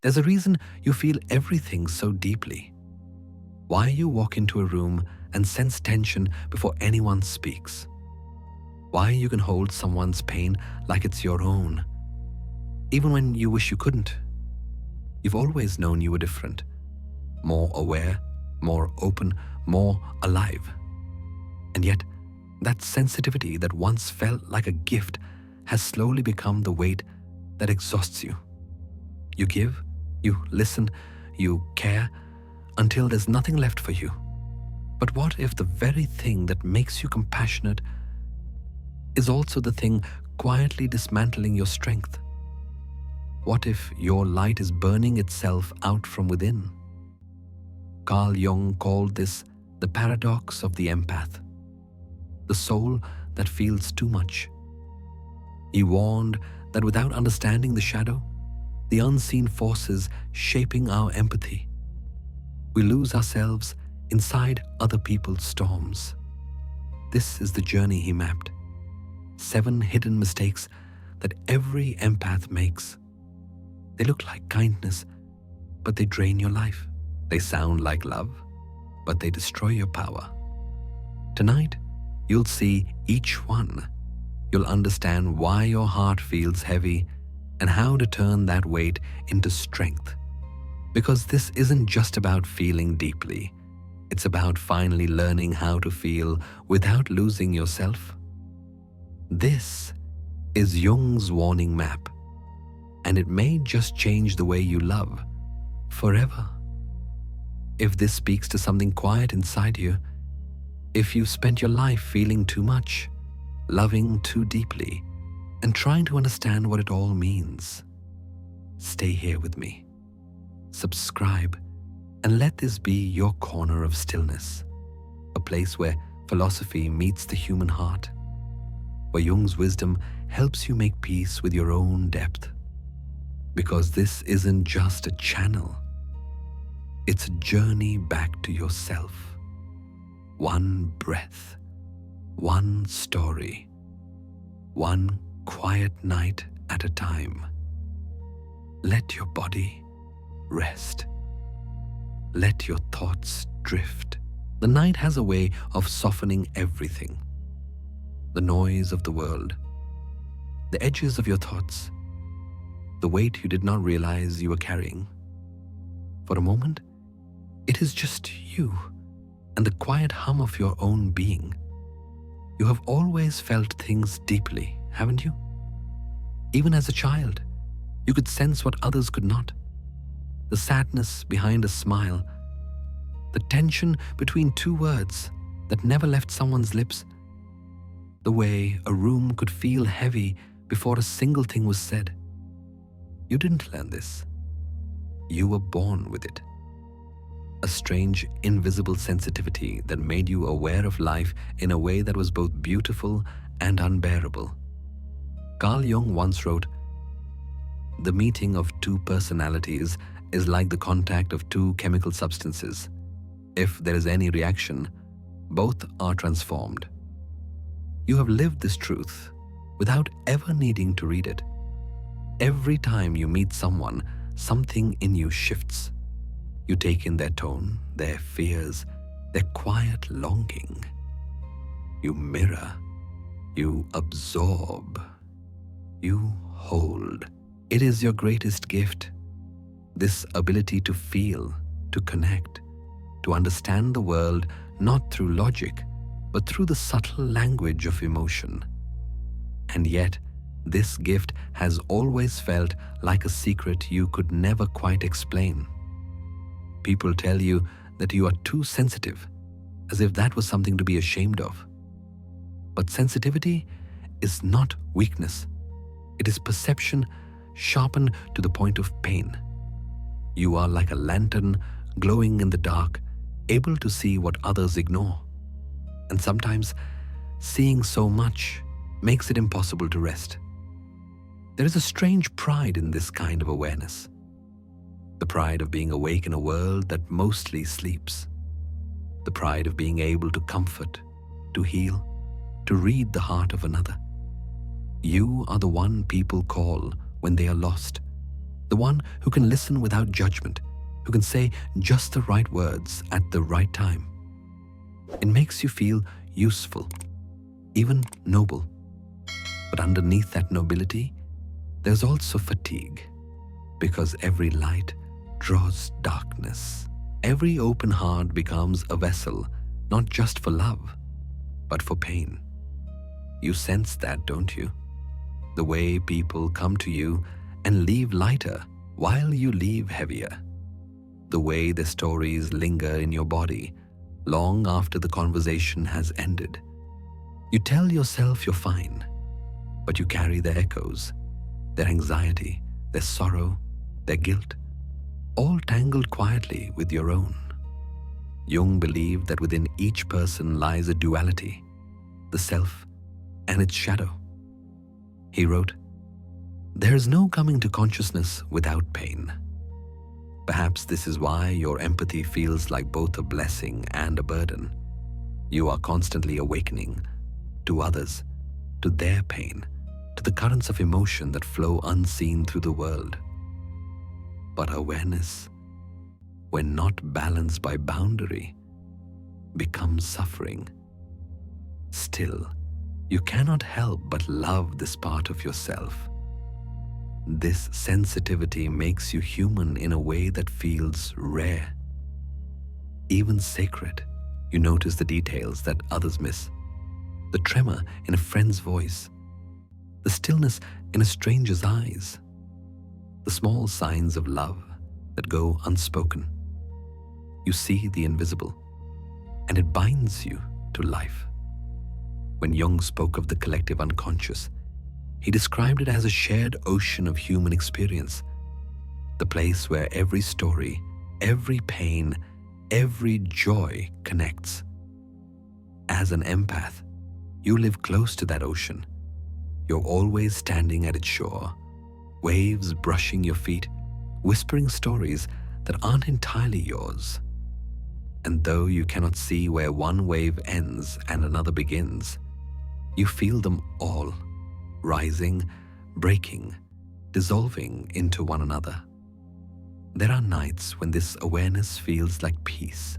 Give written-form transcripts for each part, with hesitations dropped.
There's a reason you feel everything so deeply. Why you walk into a room and sense tension before anyone speaks. Why you can hold someone's pain like it's your own, even when you wish you couldn't. You've always known you were different, more aware, more open, more alive. And yet, that sensitivity that once felt like a gift has slowly become the weight that exhausts you. You give, you listen, you care, until there's nothing left for you. But what if the very thing that makes you compassionate is also the thing quietly dismantling your strength? What if your light is burning itself out from within? Jung called this the paradox of the empath, the soul that feels too much. He warned that without understanding the shadow, the unseen forces shaping our empathy, we lose ourselves inside other people's storms. This is the journey he mapped. 7 hidden mistakes that every empath makes. They look like kindness, but they drain your life. They sound like love, but they destroy your power. Tonight, you'll see each one. You'll understand why your heart feels heavy and how to turn that weight into strength. Because this isn't just about feeling deeply. It's about finally learning how to feel without losing yourself. This is Jung's warning map, and it may just change the way you love forever. If this speaks to something quiet inside you, if you've spent your life feeling too much, loving too deeply, and trying to understand what it all means, stay here with me. Subscribe, and let this be your corner of stillness, a place where philosophy meets the human heart, where Jung's wisdom helps you make peace with your own depth. Because this isn't just a channel, it's a journey back to yourself. One breath, one story, one quiet night at a time. Let your body rest. Let your thoughts drift. The night has a way of softening everything. The noise of the world, the edges of your thoughts, the weight you did not realize you were carrying. For a moment, it is just you and the quiet hum of your own being. You have always felt things deeply, haven't you? Even as a child, you could sense what others could not. The sadness behind a smile, the tension between 2 words that never left someone's lips, the way a room could feel heavy before a single thing was said. You didn't learn this. You were born with it. A strange, invisible sensitivity that made you aware of life in a way that was both beautiful and unbearable. Jung once wrote, "The meeting of 2 personalities is like the contact of 2 chemical substances. If there is any reaction, both are transformed." You have lived this truth without ever needing to read it. Every time you meet someone, something in you shifts. You take in their tone, their fears, their quiet longing. You mirror, you absorb, you hold. It is your greatest gift, this ability to feel, to connect, to understand the world not through logic, but through the subtle language of emotion. And yet, this gift has always felt like a secret you could never quite explain. People tell you that you are too sensitive, as if that was something to be ashamed of. But sensitivity is not weakness. It is perception sharpened to the point of pain. You are like a lantern glowing in the dark, able to see what others ignore. And sometimes, seeing so much makes it impossible to rest. There is a strange pride in this kind of awareness. The pride of being awake in a world that mostly sleeps. The pride of being able to comfort, to heal, to read the heart of another. You are the one people call when they are lost, the one who can listen without judgment, who can say just the right words at the right time. It makes you feel useful, even noble. But underneath that nobility, there's also fatigue, because every light draws darkness. Every open heart becomes a vessel, not just for love, but for pain. You sense that, don't you? The way people come to you and leave lighter while you leave heavier. The way their stories linger in your body long after the conversation has ended. You tell yourself you're fine, but you carry their echoes, their anxiety, their sorrow, their guilt, all tangled quietly with your own. Jung believed that within each person lies a duality, the self and its shadow. He wrote, "There is no coming to consciousness without pain." Perhaps this is why your empathy feels like both a blessing and a burden. You are constantly awakening to others, to their pain, to the currents of emotion that flow unseen through the world. But awareness, when not balanced by boundary, becomes suffering. Still, you cannot help but love this part of yourself. This sensitivity makes you human in a way that feels rare, even sacred. You notice the details that others miss, the tremor in a friend's voice, the stillness in a stranger's eyes, the small signs of love that go unspoken. You see the invisible, and it binds you to life. When Jung spoke of the collective unconscious, he described it as a shared ocean of human experience, the place where every story, every pain, every joy connects. As an empath, you live close to that ocean. You're always standing at its shore, waves brushing your feet, whispering stories that aren't entirely yours. And though you cannot see where one wave ends and another begins, you feel them all, rising, breaking, dissolving into one another. There are nights when this awareness feels like peace,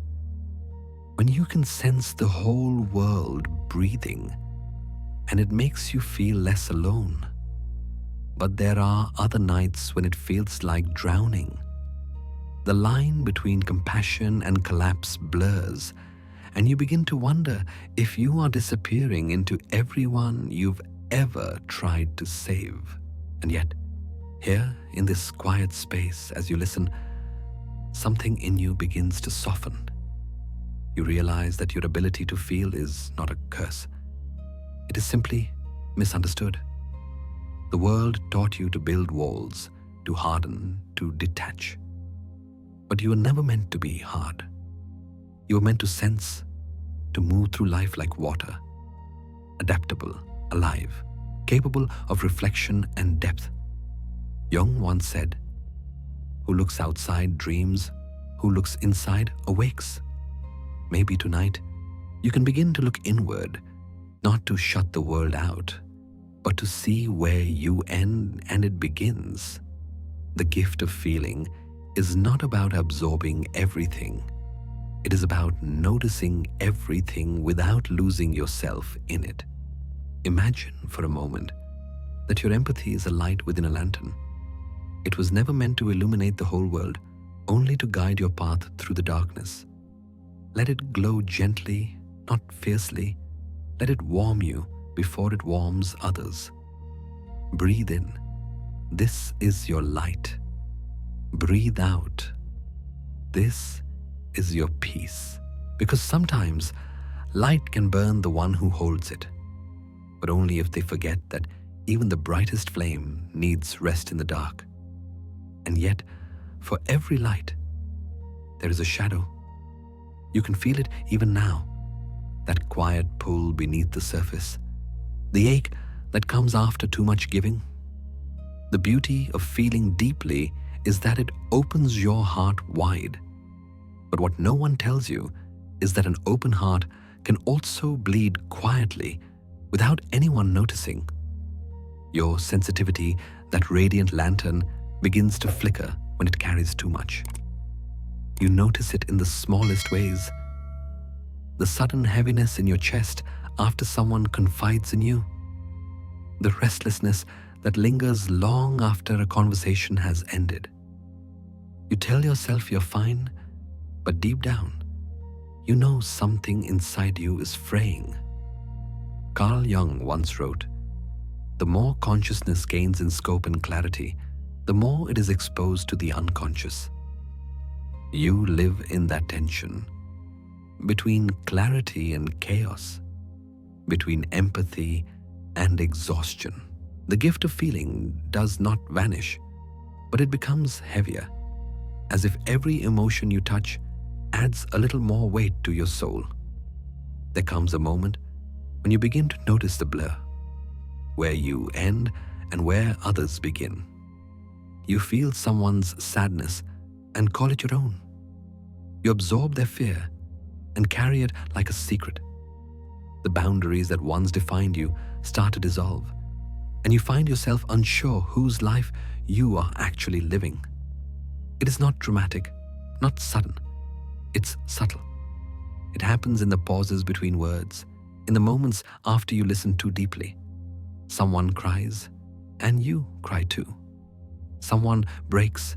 when you can sense the whole world breathing, and it makes you feel less alone. But there are other nights when it feels like drowning. The line between compassion and collapse blurs, and you begin to wonder if you are disappearing into everyone you've ever tried to save. And yet, here in this quiet space, as you listen, something in you begins to soften. You realize that your ability to feel is not a curse. It is simply misunderstood. The world taught you to build walls, to harden, to detach. But you were never meant to be hard. You were meant to sense, to move through life like water, adaptable, alive, capable of reflection and depth. Jung once said, "Who looks outside dreams, who looks inside awakes." Maybe tonight, you can begin to look inward, not to shut the world out, but to see where you end and it begins. The gift of feeling is not about absorbing everything. It is about noticing everything without losing yourself in it. Imagine for a moment that your empathy is a light within a lantern. It was never meant to illuminate the whole world, only to guide your path through the darkness. Let it glow gently, not fiercely. Let it warm you before it warms others. Breathe in. This is your light. Breathe out. This is your peace. Because sometimes light can burn the one who holds it, but only if they forget that even the brightest flame needs rest in the dark. And yet, for every light, there is a shadow. You can feel it even now, that quiet pull beneath the surface, the ache that comes after too much giving. The beauty of feeling deeply is that it opens your heart wide. But what no one tells you is that an open heart can also bleed quietly without anyone noticing. Your sensitivity, that radiant lantern, begins to flicker when it carries too much. You notice it in the smallest ways. The sudden heaviness in your chest after someone confides in you. The restlessness that lingers long after a conversation has ended. You tell yourself you're fine, but deep down, you know something inside you is fraying. Carl Jung once wrote, "The more consciousness gains in scope and clarity, the more it is exposed to the unconscious." You live in that tension between clarity and chaos, between empathy and exhaustion. The gift of feeling does not vanish, but it becomes heavier, as if every emotion you touch adds a little more weight to your soul. There comes a moment when you begin to notice the blur, where you end and where others begin. You feel someone's sadness and call it your own. You absorb their fear and carry it like a secret. The boundaries that once defined you start to dissolve, and you find yourself unsure whose life you are actually living. It is not dramatic, not sudden. It's subtle. It happens in the pauses between words, in the moments after you listen too deeply. Someone cries, and you cry too. Someone breaks,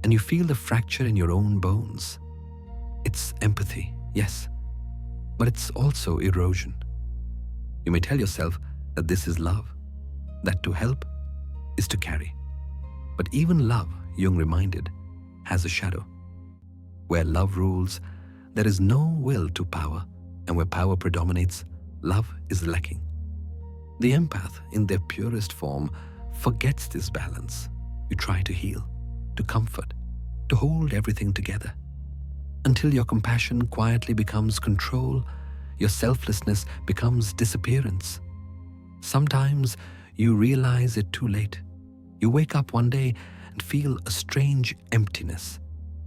and you feel the fracture in your own bones. It's empathy, yes, but it's also erosion. You may tell yourself that this is love, that to help is to carry. But even love, Jung reminded, has a shadow. Where love rules, there is no will to power, and where power predominates, love is lacking. The empath, in their purest form, forgets this balance. You try to heal, to comfort, to hold everything together, until your compassion quietly becomes control, your selflessness becomes disappearance. Sometimes you realize it too late. You wake up one day and feel a strange emptiness,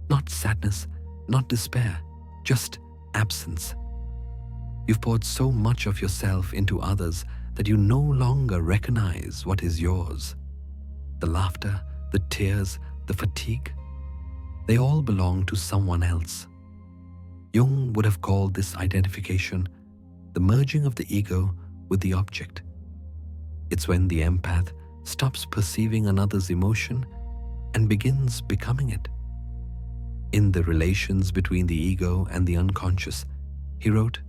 not sadness, not despair, just absence. You've poured so much of yourself into others that you no longer recognize what is yours. The laughter, the tears, the fatigue, they all belong to someone else. Jung would have called this identification the merging of the ego with the object. It's when the empath stops perceiving another's emotion and begins becoming it. In the relations between the ego and the unconscious, he wrote,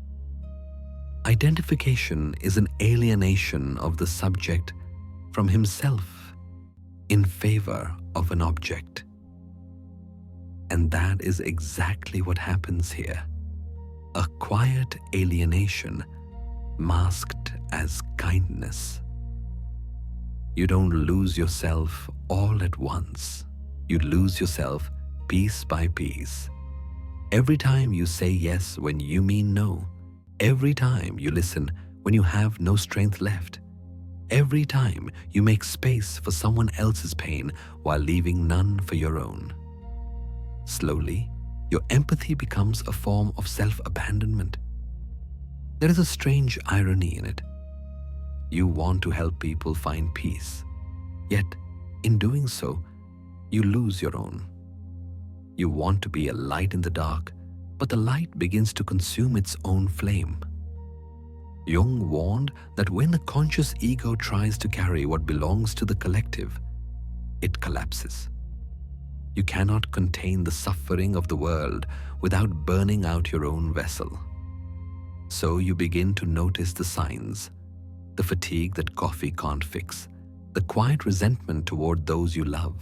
"Identification is an alienation of the subject from himself in favor of an object." And that is exactly what happens here. A quiet alienation masked as kindness. You don't lose yourself all at once. You lose yourself piece by piece. Every time you say yes when you mean no. Every time you listen when you have no strength left. Every time you make space for someone else's pain while leaving none for your own. Slowly, your empathy becomes a form of self-abandonment. There is a strange irony in it. You want to help people find peace, yet in doing so, you lose your own. You want to be a light in the dark, but the light begins to consume its own flame. Jung warned that when the conscious ego tries to carry what belongs to the collective, it collapses. You cannot contain the suffering of the world without burning out your own vessel. So you begin to notice the signs, the fatigue that coffee can't fix, the quiet resentment toward those you love,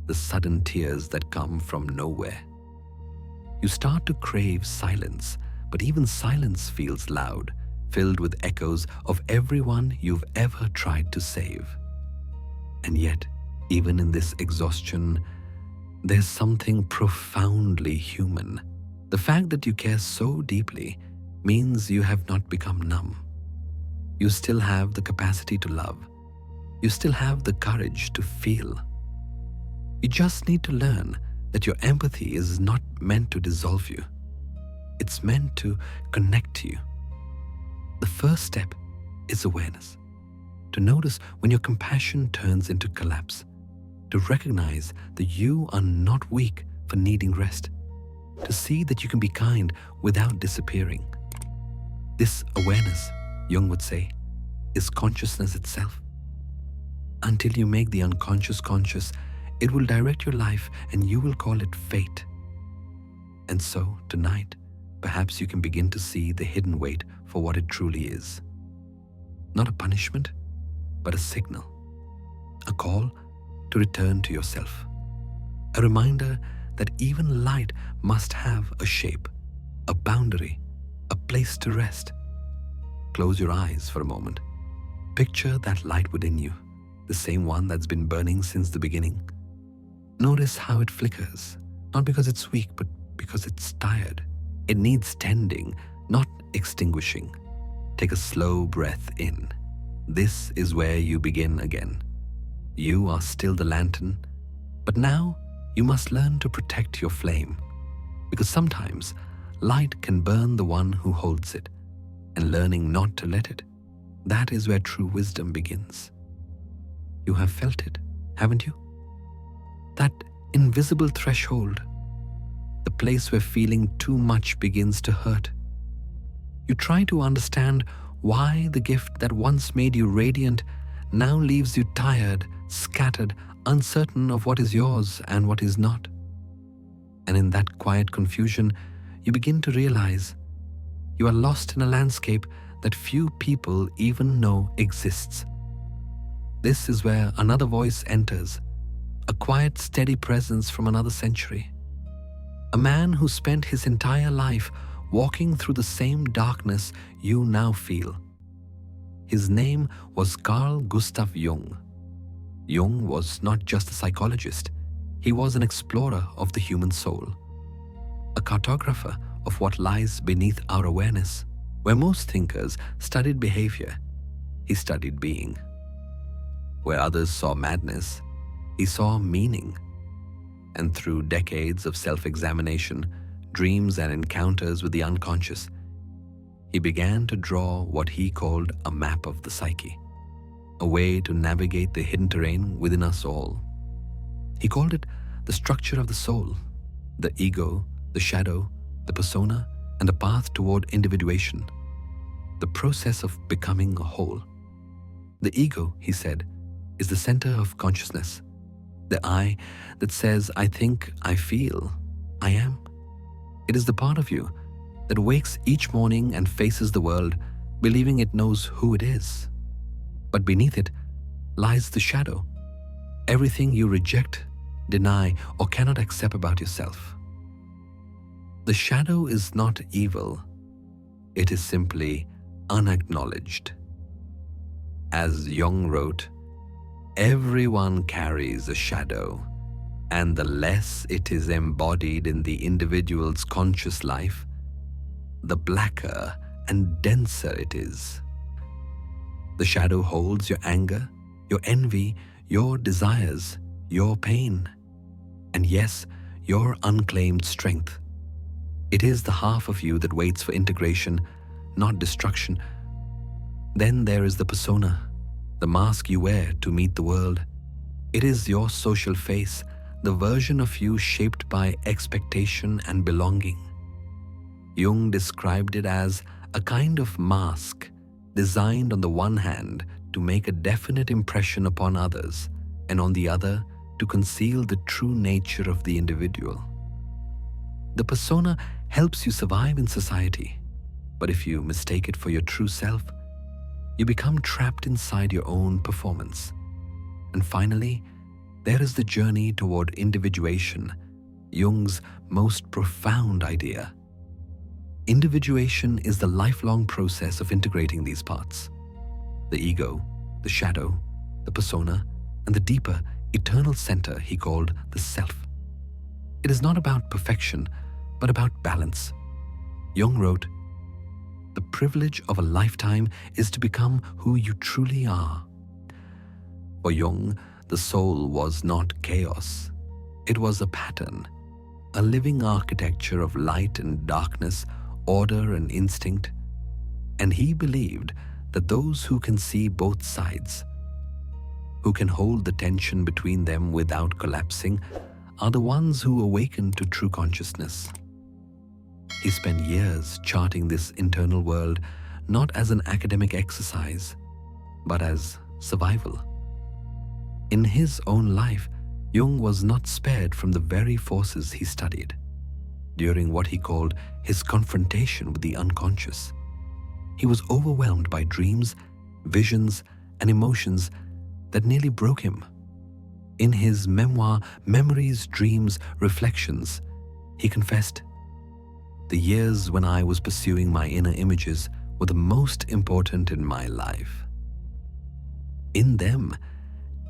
the sudden tears that come from nowhere. You start to crave silence, but even silence feels loud, filled with echoes of everyone you've ever tried to save. And yet, even in this exhaustion, there's something profoundly human. The fact that you care so deeply means you have not become numb. You still have the capacity to love. You still have the courage to feel. You just need to learn that your empathy is not meant to dissolve you. It's meant to connect you. The first step is awareness. To notice when your compassion turns into collapse. to recognize that you are not weak for needing rest, to see that you can be kind without disappearing. This awareness, Jung would say, is consciousness itself. Until you make the unconscious conscious, it will direct your life and you will call it fate. And so, tonight, perhaps you can begin to see the hidden weight for what it truly is. Not a punishment, but a signal. A call to return to yourself. A reminder that even light must have a shape, a boundary, a place to rest. Close your eyes for a moment. Picture that light within you, the same one that's been burning since the beginning. Notice how it flickers, not because it's weak, but because it's tired. It needs tending, not extinguishing. Take a slow breath in. This is where you begin again. You are still the lantern, but now you must learn to protect your flame, because sometimes light can burn the one who holds it, and learning not to let it, that is where true wisdom begins. You have felt it, haven't you? That invisible threshold, the place where feeling too much begins to hurt. You try to understand why the gift that once made you radiant now leaves you tired, scattered, uncertain of what is yours and what is not. And in that quiet confusion, you begin to realize you are lost in a landscape that few people even know exists. This is where another voice enters, a quiet, steady presence from another century. A man who spent his entire life walking through the same darkness you now feel. His name was Carl Gustav Jung. Jung was not just a psychologist, he was an explorer of the human soul, a cartographer of what lies beneath our awareness. Where most thinkers studied behavior, he studied being. Where others saw madness, he saw meaning. And through decades of self-examination, dreams and encounters with the unconscious, he began to draw what he called a map of the psyche, a way to navigate the hidden terrain within us all. He called it the structure of the soul, the ego, the shadow, the persona, and the path toward individuation, the process of becoming a whole. The ego, he said, is the center of consciousness, the I that says, I think, I feel, I am. It is the part of you that wakes each morning and faces the world, believing it knows who it is. But beneath it lies the shadow, everything you reject, deny, or cannot accept about yourself. The shadow is not evil, it is simply unacknowledged. As Jung wrote, everyone carries a shadow, and the less it is embodied in the individual's conscious life, the blacker and denser it is. The shadow holds your anger, your envy, your desires, your pain, and yes, your unclaimed strength. It is the half of you that waits for integration, not destruction. Then there is the persona, the mask you wear to meet the world. It is your social face, the version of you shaped by expectation and belonging. Jung described it as a kind of mask designed on the one hand to make a definite impression upon others, and on the other to conceal the true nature of the individual. The persona helps you survive in society, but if you mistake it for your true self, you become trapped inside your own performance. And finally, there is the journey toward individuation, Jung's most profound idea. Individuation is the lifelong process of integrating these parts: the ego, the shadow, the persona, and the deeper, eternal center he called the self. It is not about perfection, but about balance. Jung wrote, "The privilege of a lifetime is to become who you truly are." For Jung, the soul was not chaos. It was a pattern, a living architecture of light and darkness, order and instinct. And he believed that those who can see both sides, who can hold the tension between them without collapsing are the ones who awaken to true consciousness. He spent years charting this internal world not as an academic exercise, but as survival. In his own life, Jung was not spared from the very forces he studied. During what he called his confrontation with the unconscious, he was overwhelmed by dreams, visions, and emotions that nearly broke him. In his memoir, Memories, Dreams, Reflections, he confessed, "The years when I was pursuing my inner images were the most important in my life. In them,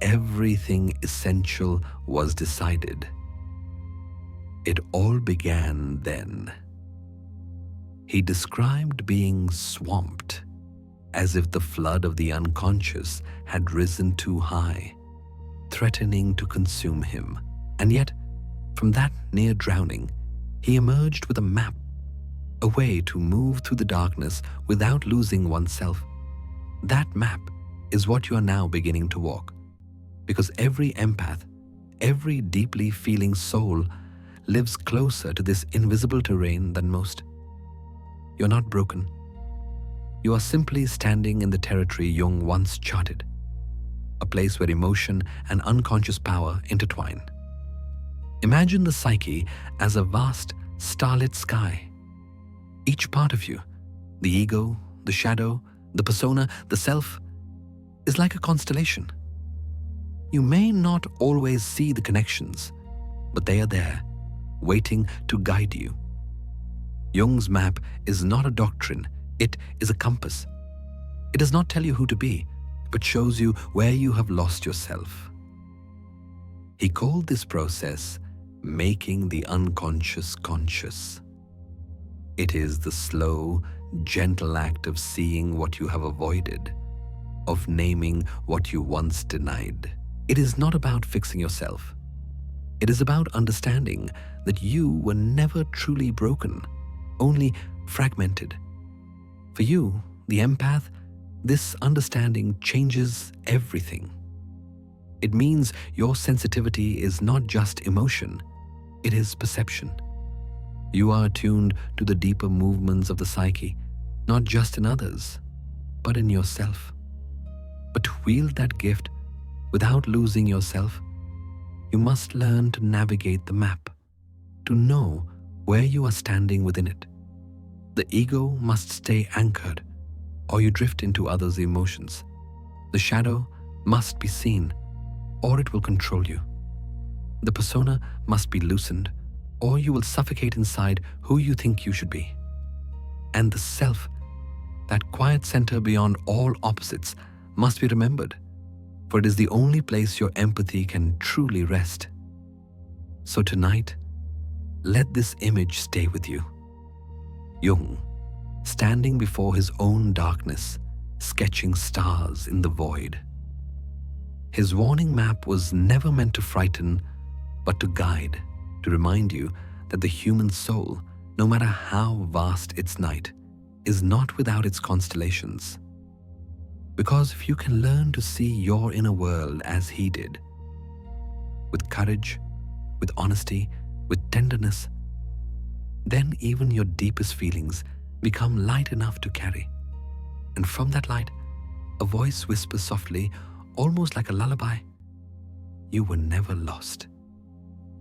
everything essential was decided. It all began then." He described being swamped, as if the flood of the unconscious had risen too high, threatening to consume him. And yet, from that near drowning, he emerged with a map, a way to move through the darkness without losing oneself. That map is what you are now beginning to walk, because every empath, every deeply feeling soul lives closer to this invisible terrain than most. You're not broken. You are simply standing in the territory Jung once charted, a place where emotion and unconscious power intertwine. Imagine the psyche as a vast, starlit sky. Each part of you, the ego, the shadow, the persona, the self, is like a constellation. You may not always see the connections, but they are there, waiting to guide you. Jung's map is not a doctrine, it is a compass. It does not tell you who to be, but shows you where you have lost yourself. He called this process making the unconscious conscious. It is the slow, gentle act of seeing what you have avoided, of naming what you once denied. It is not about fixing yourself. It is about understanding that you were never truly broken, only fragmented. For you, the empath, this understanding changes everything. It means your sensitivity is not just emotion, it is perception. You are attuned to the deeper movements of the psyche, not just in others, but in yourself. But to wield that gift without losing yourself, you must learn to navigate the map, to know where you are standing within it. The ego must stay anchored, or you drift into others' emotions. The shadow must be seen, or it will control you. The persona must be loosened, or you will suffocate inside who you think you should be. And the self, that quiet center beyond all opposites, must be remembered, for it is the only place your empathy can truly rest. So tonight, let this image stay with you. Jung, standing before his own darkness, sketching stars in the void. His warning map was never meant to frighten, but to guide, to remind you that the human soul, no matter how vast its night, is not without its constellations. Because if you can learn to see your inner world as he did, with courage, with honesty, with tenderness, then even your deepest feelings become light enough to carry. And from that light, a voice whispers softly, almost like a lullaby, "You were never lost.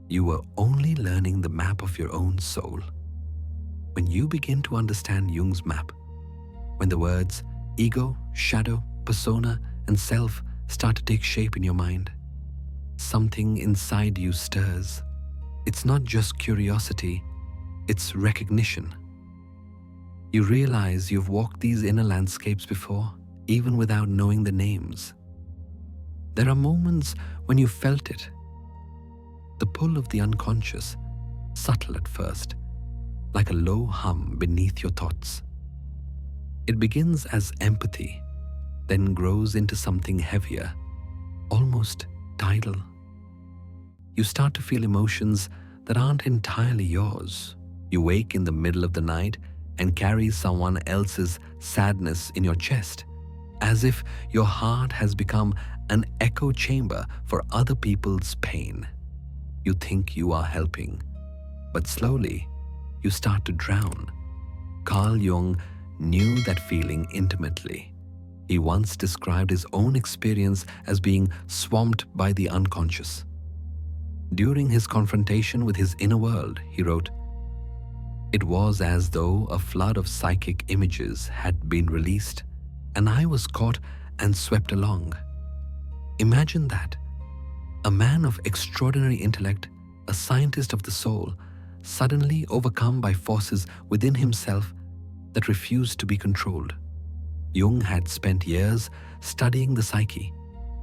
You were only learning the map of your own soul." When you begin to understand Jung's map, when the words ego, shadow, persona, and self start to take shape in your mind, something inside you stirs. It's not just curiosity, it's recognition. You realize you've walked these inner landscapes before, even without knowing the names. There are moments when you felt it, the pull of the unconscious, subtle at first, like a low hum beneath your thoughts. It begins as empathy, then grows into something heavier, almost tidal. You start to feel emotions that aren't entirely yours. You wake in the middle of the night and carry someone else's sadness in your chest, as if your heart has become an echo chamber for other people's pain. You think you are helping, but slowly you start to drown. Carl Jung knew that feeling intimately. He once described his own experience as being swamped by the unconscious. During his confrontation with his inner world, he wrote, "It was as though a flood of psychic images had been released, and I was caught and swept along." Imagine that. A man of extraordinary intellect, a scientist of the soul, suddenly overcome by forces within himself that refused to be controlled. Jung had spent years studying the psyche,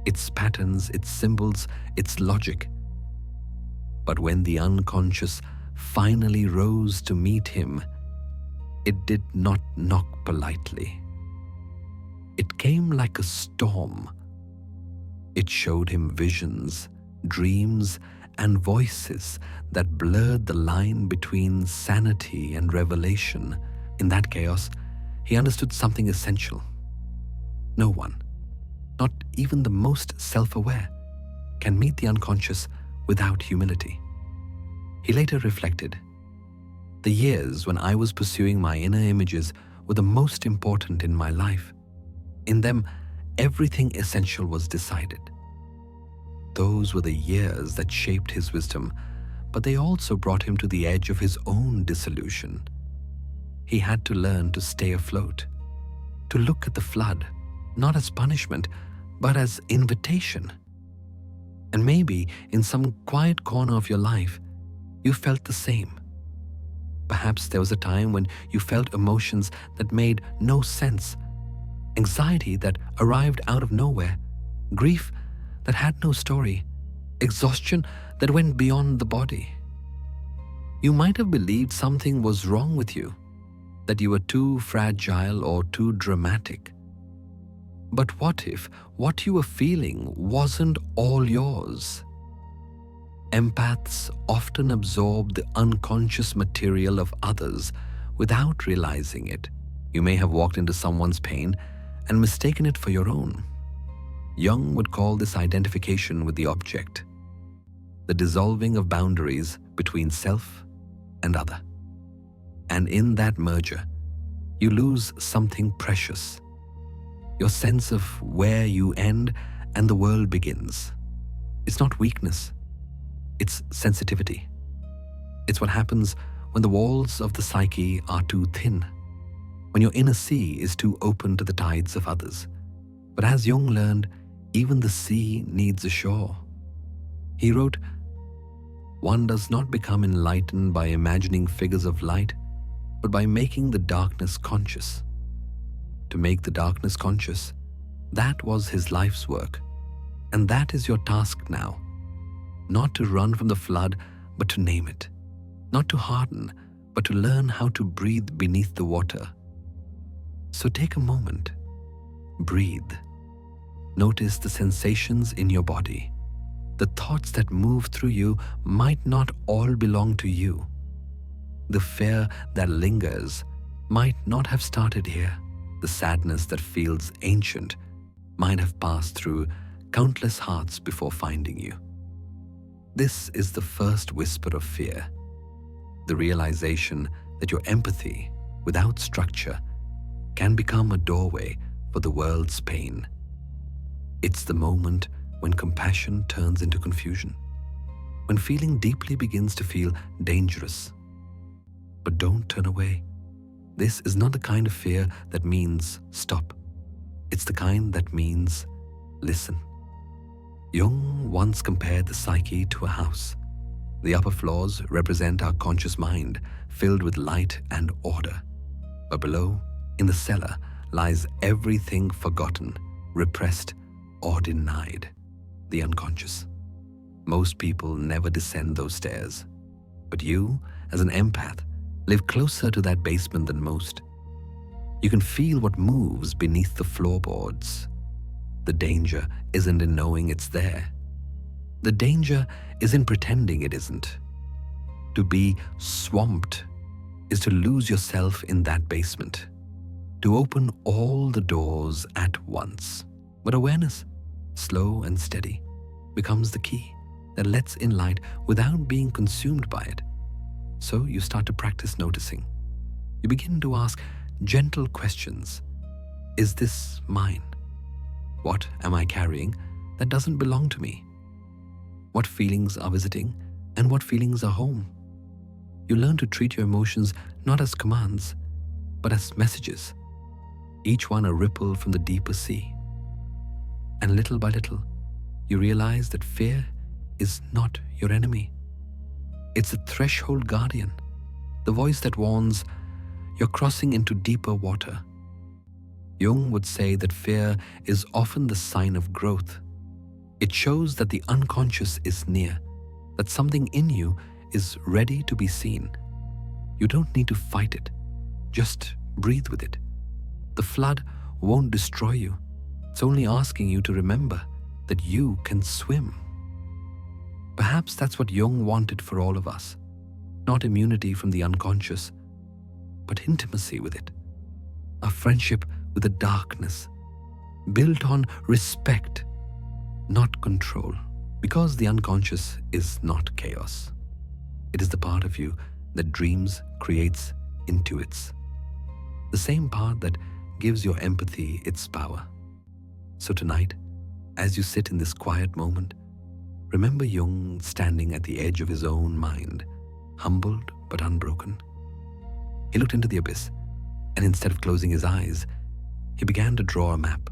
its patterns, its symbols, its logic. But when the unconscious finally rose to meet him, it did not knock politely. It came like a storm. It showed him visions, dreams, and voices that blurred the line between sanity and revelation. In that chaos, he understood something essential. No one, not even the most self-aware, can meet the unconscious without humility. He later reflected, "The years when I was pursuing my inner images were the most important in my life. In them, everything essential was decided. Those were the years that shaped his wisdom, but they also brought him to the edge of his own dissolution. He had to learn to stay afloat, to look at the flood, not as punishment, but as invitation. And maybe in some quiet corner of your life, you felt the same. Perhaps there was a time when you felt emotions that made no sense, anxiety that arrived out of nowhere, grief that had no story, exhaustion that went beyond the body. You might have believed something was wrong with you, that you were too fragile or too dramatic. But what if what you were feeling wasn't all yours? Empaths often absorb the unconscious material of others without realizing it. You may have walked into someone's pain and mistaken it for your own. Jung would call this identification with the object, the dissolving of boundaries between self and other. And in that merger, you lose something precious, your sense of where you end and the world begins. It's not weakness, it's sensitivity. It's what happens when the walls of the psyche are too thin, when your inner sea is too open to the tides of others. But as Jung learned, even the sea needs a shore. He wrote, "One does not become enlightened by imagining figures of light, but by making the darkness conscious." To make the darkness conscious, that was his life's work. And that is your task now. Not to run from the flood, but to name it. Not to harden, but to learn how to breathe beneath the water. So take a moment. Breathe. Notice the sensations in your body. The thoughts that move through you might not all belong to you. The fear that lingers might not have started here. The sadness that feels ancient might have passed through countless hearts before finding you. This is the first whisper of fear, the realization that your empathy, without structure, can become a doorway for the world's pain. It's the moment when compassion turns into confusion, when feeling deeply begins to feel dangerous. But don't turn away. This is not the kind of fear that means stop. It's the kind that means listen. Jung once compared the psyche to a house. The upper floors represent our conscious mind, filled with light and order. But below, in the cellar, lies everything forgotten, repressed, or denied, the unconscious. Most people never descend those stairs. But you, as an empath, live closer to that basement than most. You can feel what moves beneath the floorboards. The danger isn't in knowing it's there. The danger is in pretending it isn't. To be swamped is to lose yourself in that basement, to open all the doors at once. But awareness, slow and steady, becomes the key that lets in light without being consumed by it. So you start to practice noticing. You begin to ask gentle questions. Is this mine? What am I carrying that doesn't belong to me? What feelings are visiting and what feelings are home? You learn to treat your emotions not as commands, but as messages, each one a ripple from the deeper sea. And little by little, you realize that fear is not your enemy. It's a threshold guardian, the voice that warns you're crossing into deeper water. Jung would say that fear is often the sign of growth. It shows that the unconscious is near, that something in you is ready to be seen. You don't need to fight it. Just breathe with it. The flood won't destroy you. It's only asking you to remember that you can swim. Perhaps that's what Jung wanted for all of us. Not immunity from the unconscious, but intimacy with it. A friendship with the darkness, built on respect, not control. Because the unconscious is not chaos. It is the part of you that dreams, creates, intuits. The same part that gives your empathy its power. So tonight, as you sit in this quiet moment, remember Jung standing at the edge of his own mind, humbled but unbroken. He looked into the abyss, and instead of closing his eyes, he began to draw a map.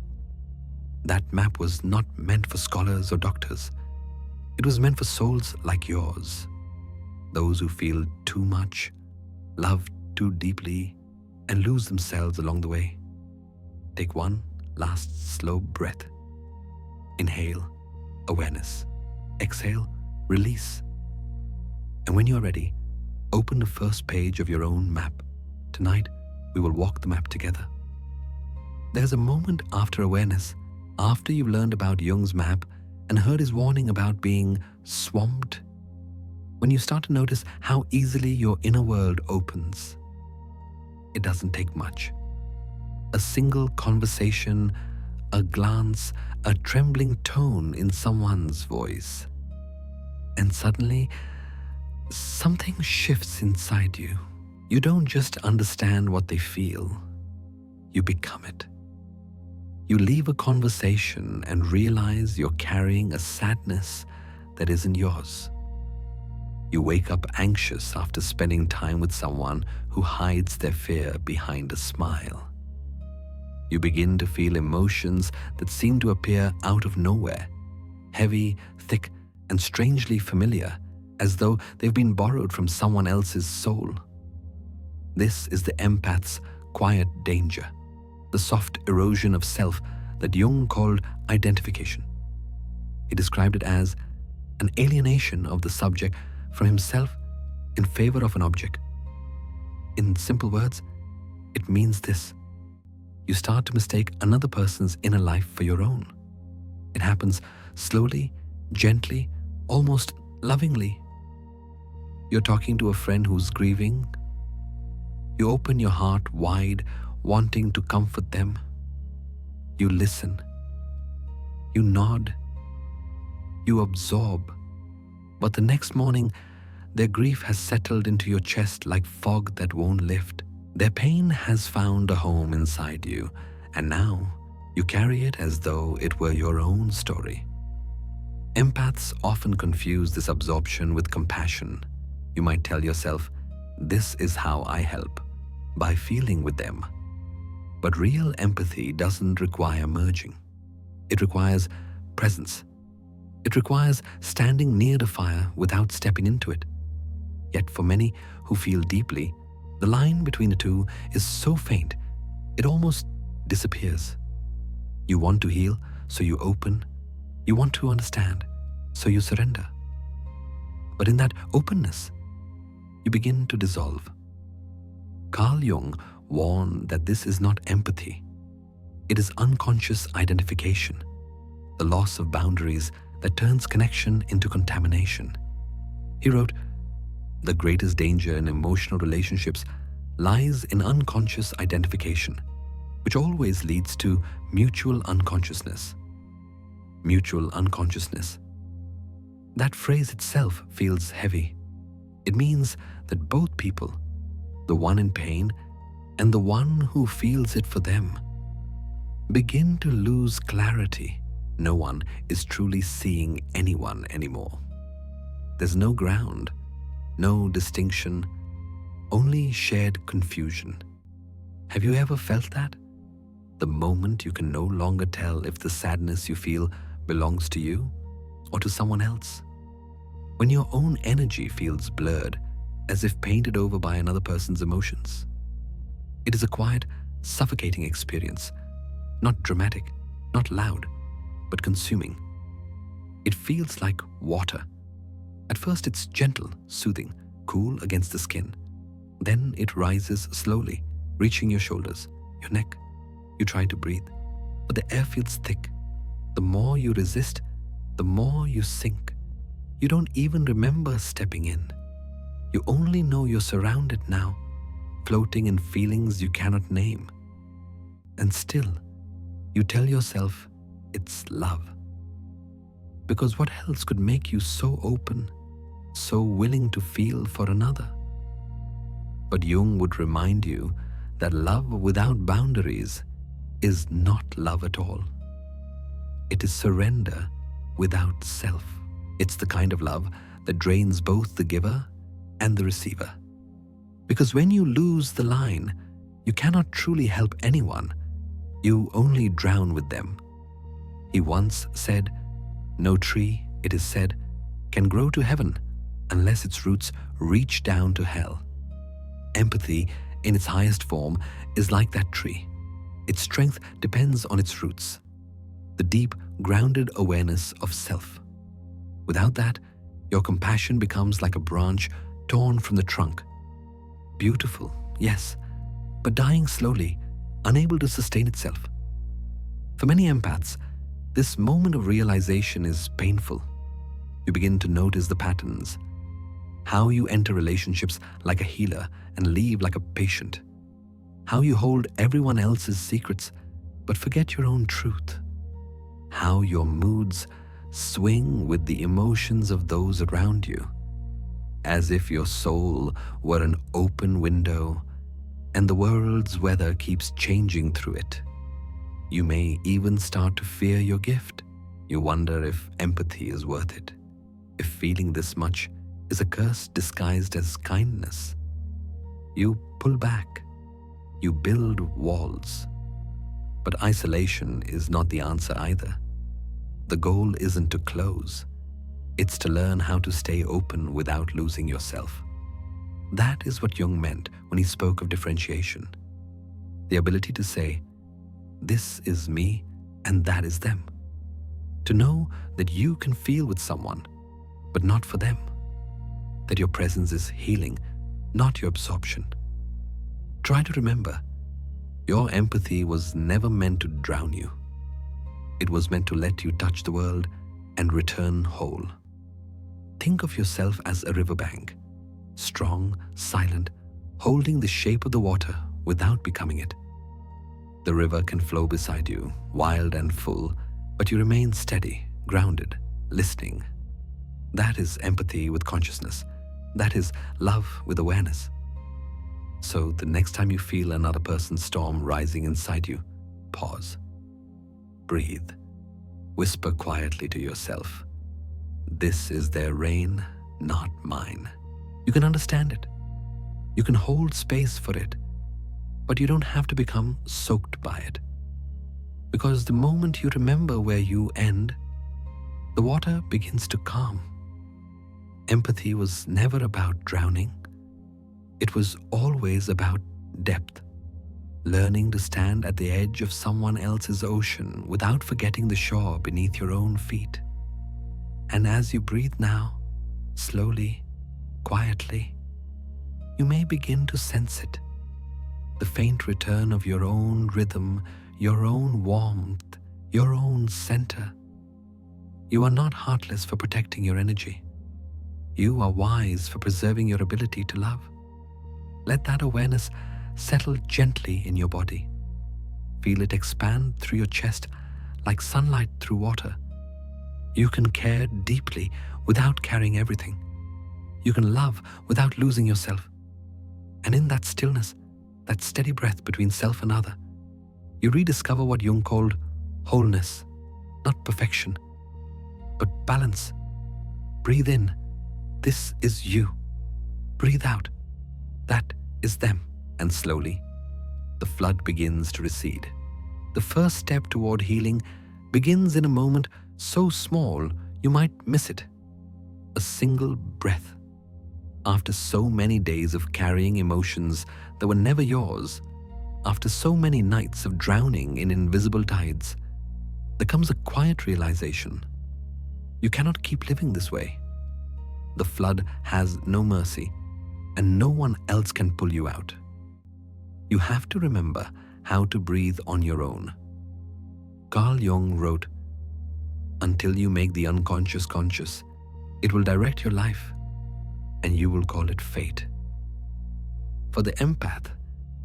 That map was not meant for scholars or doctors. It was meant for souls like yours, those who feel too much, love too deeply, and lose themselves along the way. Take one last slow breath. Inhale, awareness. Exhale, release. And when you're ready, open the first page of your own map. Tonight, we will walk the map together. There's a moment after awareness, after you've learned about Jung's map and heard his warning about being swamped, when you start to notice how easily your inner world opens. It doesn't take much. A single conversation, a glance, a trembling tone in someone's voice. And suddenly, something shifts inside you. You don't just understand what they feel, you become it. You leave a conversation and realize you're carrying a sadness that isn't yours. You wake up anxious after spending time with someone who hides their fear behind a smile. You begin to feel emotions that seem to appear out of nowhere, heavy, thick, and strangely familiar, as though they've been borrowed from someone else's soul. This is the empath's quiet danger, the soft erosion of self that Jung called identification. He described it as an alienation of the subject from himself in favor of an object. In simple words, it means this: you start to mistake another person's inner life for your own. It happens slowly, gently, almost lovingly. You're talking to a friend who's grieving. You open your heart wide, wanting to comfort them. You listen. You nod. You absorb. But the next morning, their grief has settled into your chest like fog that won't lift. Their pain has found a home inside you, and now you carry it as though it were your own story. Empaths often confuse this absorption with compassion. You might tell yourself, "This is how I help," by feeling with them. But real empathy doesn't require merging. It requires presence. It requires standing near the fire without stepping into it. Yet for many who feel deeply, the line between the two is so faint, it almost disappears. You want to heal, so you open. You want to understand, so you surrender. But in that openness, you begin to dissolve. Carl Jung warned that this is not empathy. It is unconscious identification, the loss of boundaries that turns connection into contamination. He wrote, "The greatest danger in emotional relationships lies in unconscious identification, which always leads to mutual unconsciousness." mutual unconsciousness. That phrase itself feels heavy. It means that both people, the one in pain and the one who feels it for them, begin to lose clarity. No one is truly seeing anyone anymore. There's no ground, no distinction, only shared confusion. Have you ever felt that? The moment you can no longer tell if the sadness you feel belongs to you or to someone else. When your own energy feels blurred, as if painted over by another person's emotions. It is a quiet, suffocating experience, not dramatic, not loud, but consuming. It feels like water. At first it's gentle, soothing, cool against the skin. Then it rises slowly, reaching your shoulders, your neck. You try to breathe, but the air feels thick. The more you resist, the more you sink. You don't even remember stepping in. You only know you're surrounded now, floating in feelings you cannot name. And still, you tell yourself it's love. Because what else could make you so open, so willing to feel for another? But Jung would remind you that love without boundaries is not love at all. It is surrender without self. It's the kind of love that drains both the giver and the receiver. Because when you lose the line, you cannot truly help anyone. You only drown with them. He once said, "No tree, it is said, can grow to heaven unless its roots reach down to hell." Empathy, in its highest form, is like that tree. Its strength depends on its roots, the deep, grounded awareness of self. Without that, your compassion becomes like a branch torn from the trunk. Beautiful, yes, but dying slowly, unable to sustain itself. For many empaths, this moment of realization is painful. You begin to notice the patterns, how you enter relationships like a healer and leave like a patient, how you hold everyone else's secrets but forget your own truth, how your moods swing with the emotions of those around you, as if your soul were an open window and the world's weather keeps changing through it. You may even start to fear your gift. You wonder if empathy is worth it, if feeling this much is a curse disguised as kindness. You pull back, you build walls. But isolation is not the answer either. The goal isn't to close. It's to learn how to stay open without losing yourself. That is what Jung meant when he spoke of differentiation. The ability to say, this is me and that is them. To know that you can feel with someone, but not for them. That your presence is healing, not your absorption. Try to remember, your empathy was never meant to drown you. It was meant to let you touch the world and return whole. Think of yourself as a riverbank, strong, silent, holding the shape of the water without becoming it. The river can flow beside you, wild and full, but you remain steady, grounded, listening. That is empathy with consciousness. That is love with awareness. So the next time you feel another person's storm rising inside you, pause. Breathe. Whisper quietly to yourself, this is their rain, not mine. You can understand it. You can hold space for it, but you don't have to become soaked by it. Because the moment you remember where you end, the water begins to calm. Empathy was never about drowning. It was always about depth. Learning to stand at the edge of someone else's ocean without forgetting the shore beneath your own feet. And as you breathe now, slowly, quietly, you may begin to sense it. The faint return of your own rhythm, your own warmth, your own center. You are not heartless for protecting your energy. You are wise for preserving your ability to love. Let that awareness settle gently in your body. Feel it expand through your chest like sunlight through water, You can care deeply without carrying everything. You can love without losing yourself. And in that stillness, that steady breath between self and other, you rediscover what Jung called wholeness, not perfection, but balance. Breathe in. This is you. Breathe out. That is them. And slowly, the flood begins to recede. The first step toward healing begins in a moment so small you might miss it. A single breath. After so many days of carrying emotions that were never yours, after so many nights of drowning in invisible tides, there comes a quiet realization. You cannot keep living this way. The flood has no mercy, and no one else can pull you out. You have to remember how to breathe on your own. Carl Jung wrote, "Until you make the unconscious conscious, it will direct your life, and you will call it fate." For the empath,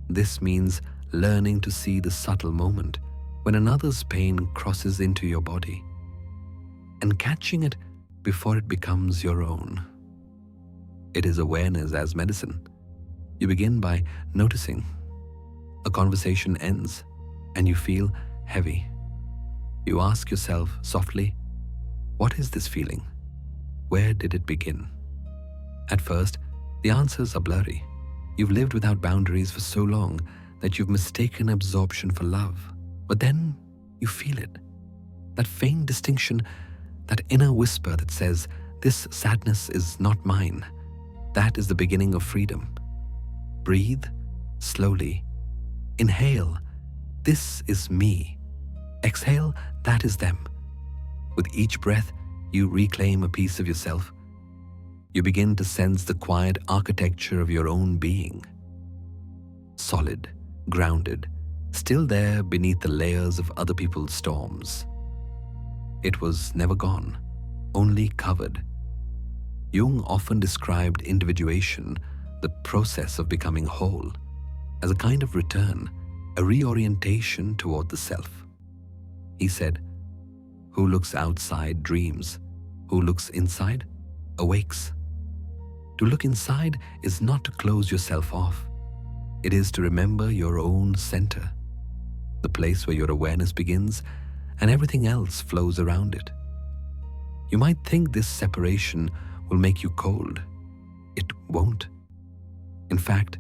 this means learning to see the subtle moment when another's pain crosses into your body and catching it before it becomes your own. It is awareness as medicine. You begin by noticing. A conversation ends and you feel heavy. You ask yourself softly, what is this feeling? Where did it begin? At first, the answers are blurry. You've lived without boundaries for so long that you've mistaken absorption for love. But then you feel it. That faint distinction, that inner whisper that says, this sadness is not mine. That is the beginning of freedom. Breathe slowly. Inhale, this is me. Exhale, that is them. With each breath, you reclaim a piece of yourself. You begin to sense the quiet architecture of your own being. Solid, grounded, still there beneath the layers of other people's storms. It was never gone, only covered. Jung often described individuation, the process of becoming whole, as a kind of return, a reorientation toward the self. He said, "Who looks outside dreams, who looks inside awakes." To look inside is not to close yourself off. It is to remember your own center, the place where your awareness begins and everything else flows around it. You might think this separation will make you cold. It won't. In fact,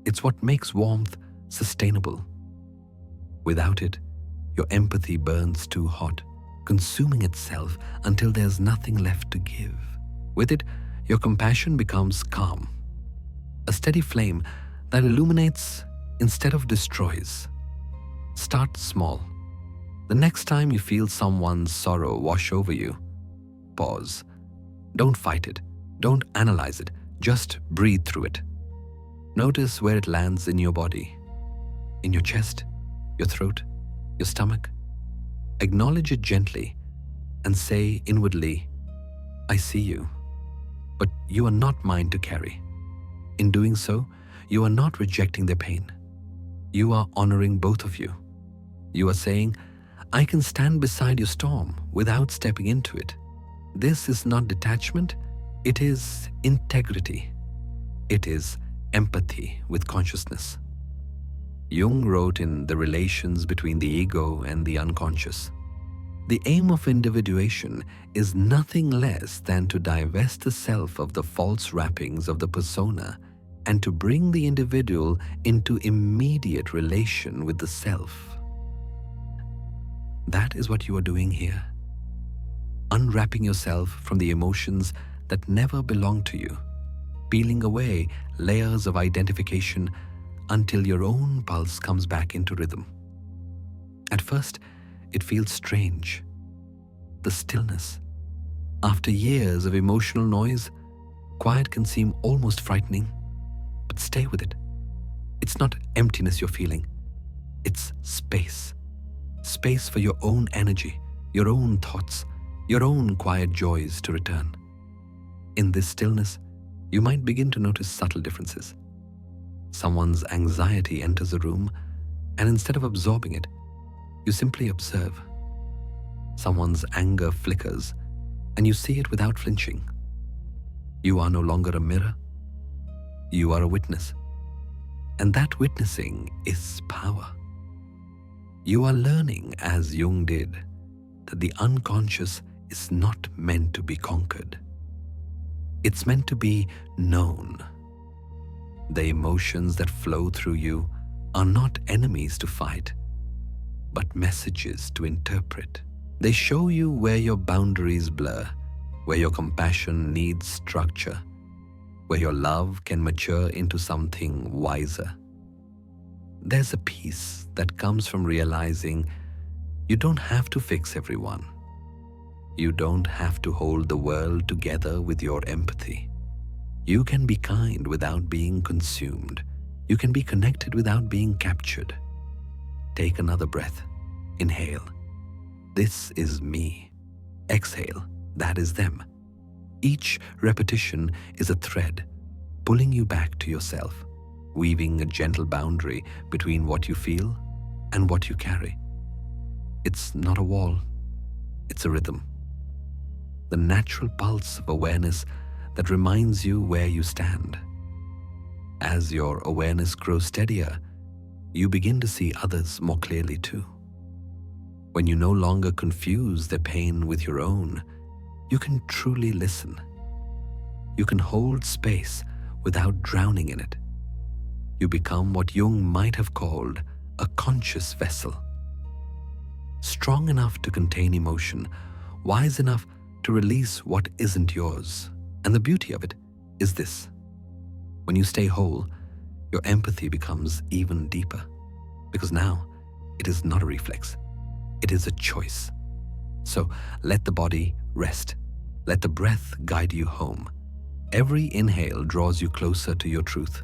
it's what makes warmth sustainable. Without it, your empathy burns too hot, consuming itself until there's nothing left to give. With it, your compassion becomes calm, a steady flame that illuminates instead of destroys. Start small. The next time you feel someone's sorrow wash over you, pause. Don't fight it. Don't analyze it. Just breathe through it. Notice where it lands in your body, in your chest, your throat, your stomach. Acknowledge it gently and say inwardly, "I see you, but you are not mine to carry." In doing so, you are not rejecting their pain. You are honoring both of you. You are saying, "I can stand beside your storm without stepping into it." This is not detachment, it is integrity. It is empathy with consciousness. Jung wrote in The Relations Between the Ego and the Unconscious, "The aim of individuation is nothing less than to divest the self of the false wrappings of the persona and to bring the individual into immediate relation with the self." That is what you are doing here. Unwrapping yourself from the emotions that never belong to you, peeling away layers of identification until your own pulse comes back into rhythm. At first, it feels strange. The stillness. After years of emotional noise, quiet can seem almost frightening, but stay with it. It's not emptiness you're feeling. It's space. Space for your own energy, your own thoughts, your own quiet joys to return. In this stillness, you might begin to notice subtle differences. Someone's anxiety enters a room, and instead of absorbing it, you simply observe. Someone's anger flickers, and you see it without flinching. You are no longer a mirror. You are a witness. And that witnessing is power. You are learning, as Jung did, that the unconscious is not meant to be conquered. It's meant to be known. The emotions that flow through you are not enemies to fight, but messages to interpret. They show you where your boundaries blur, where your compassion needs structure, where your love can mature into something wiser. There's a peace that comes from realizing you don't have to fix everyone. You don't have to hold the world together with your empathy. You can be kind without being consumed. You can be connected without being captured. Take another breath. Inhale. This is me. Exhale. That is them. Each repetition is a thread pulling you back to yourself, weaving a gentle boundary between what you feel and what you carry. It's not a wall. It's a rhythm. The natural pulse of awareness that reminds you where you stand. As your awareness grows steadier, you begin to see others more clearly too. When you no longer confuse their pain with your own, you can truly listen. You can hold space without drowning in it. You become what Jung might have called a conscious vessel. Strong enough to contain emotion, wise enough to release what isn't yours. And the beauty of it is this. When you stay whole, your empathy becomes even deeper, because now it is not a reflex. It is a choice. So let the body rest. Let the breath guide you home. Every inhale draws you closer to your truth.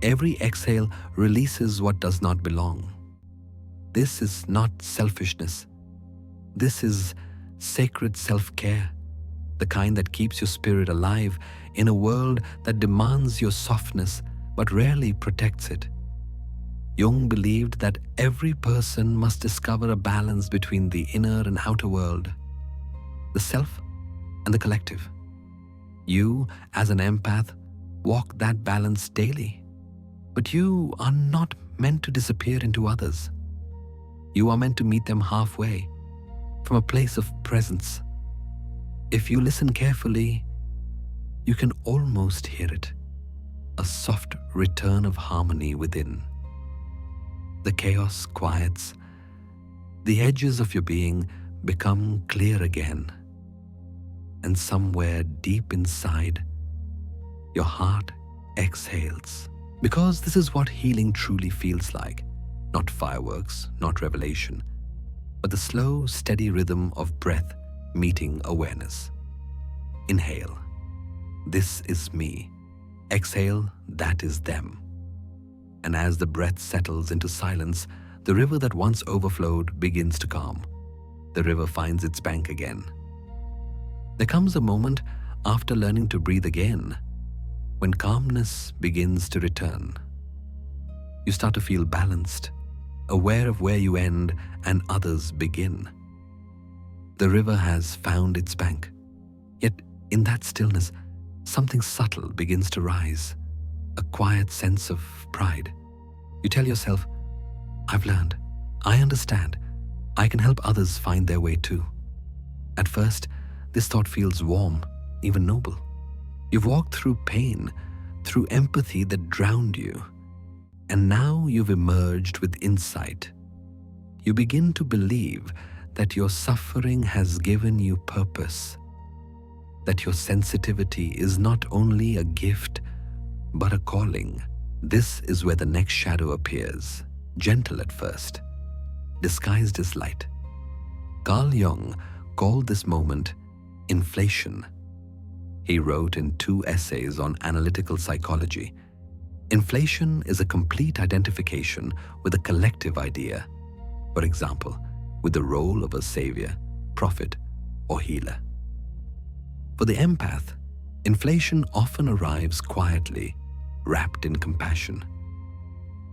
Every exhale releases what does not belong. This is not selfishness. This is sacred self-care, the kind that keeps your spirit alive in a world that demands your softness but rarely protects it. Jung believed that every person must discover a balance between the inner and outer world, the self and the collective. You, as an empath, walk that balance daily, but you are not meant to disappear into others. You are meant to meet them halfway, from a place of presence. If you listen carefully, you can almost hear it, a soft return of harmony within. The chaos quiets, the edges of your being become clear again, and somewhere deep inside, your heart exhales. Because this is what healing truly feels like. Not fireworks, not revelation, but the slow, steady rhythm of breath meeting awareness. Inhale. This is me. Exhale. That is them. And as the breath settles into silence, the river that once overflowed begins to calm. The river finds its bank again. There comes a moment after learning to breathe again, when calmness begins to return. You start to feel balanced, aware of where you end and others begin. The river has found its bank, yet in that stillness, something subtle begins to rise, a quiet sense of pride. You tell yourself, I've learned, I understand, I can help others find their way too. At first, this thought feels warm, even noble. You've walked through pain, through empathy that drowned you, and now you've emerged with insight. You begin to believe that your suffering has given you purpose, that your sensitivity is not only a gift, but a calling. This is where the next shadow appears, gentle at first, disguised as light. Carl Jung called this moment inflation. He wrote in 2 essays on analytical psychology. Inflation is a complete identification with a collective idea, for example, with the role of a savior, prophet, or healer. For the empath, inflation often arrives quietly, wrapped in compassion.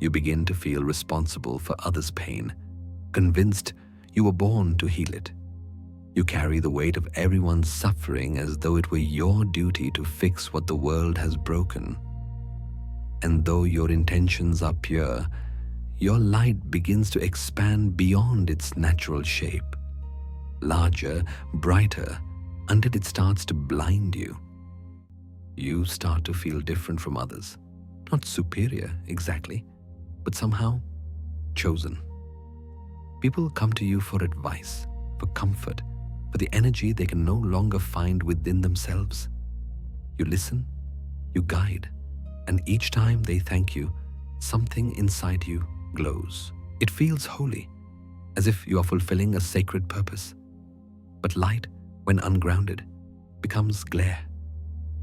You begin to feel responsible for others' pain, convinced you were born to heal it. You carry the weight of everyone's suffering as though it were your duty to fix what the world has broken. And though your intentions are pure, your light begins to expand beyond its natural shape, larger, brighter, until it starts to blind you. You start to feel different from others, not superior exactly, but somehow chosen. People come to you for advice, for comfort, for the energy they can no longer find within themselves. You listen, you guide, and each time they thank you, something inside you glows. It feels holy, as if you are fulfilling a sacred purpose. But light, when ungrounded, becomes glare,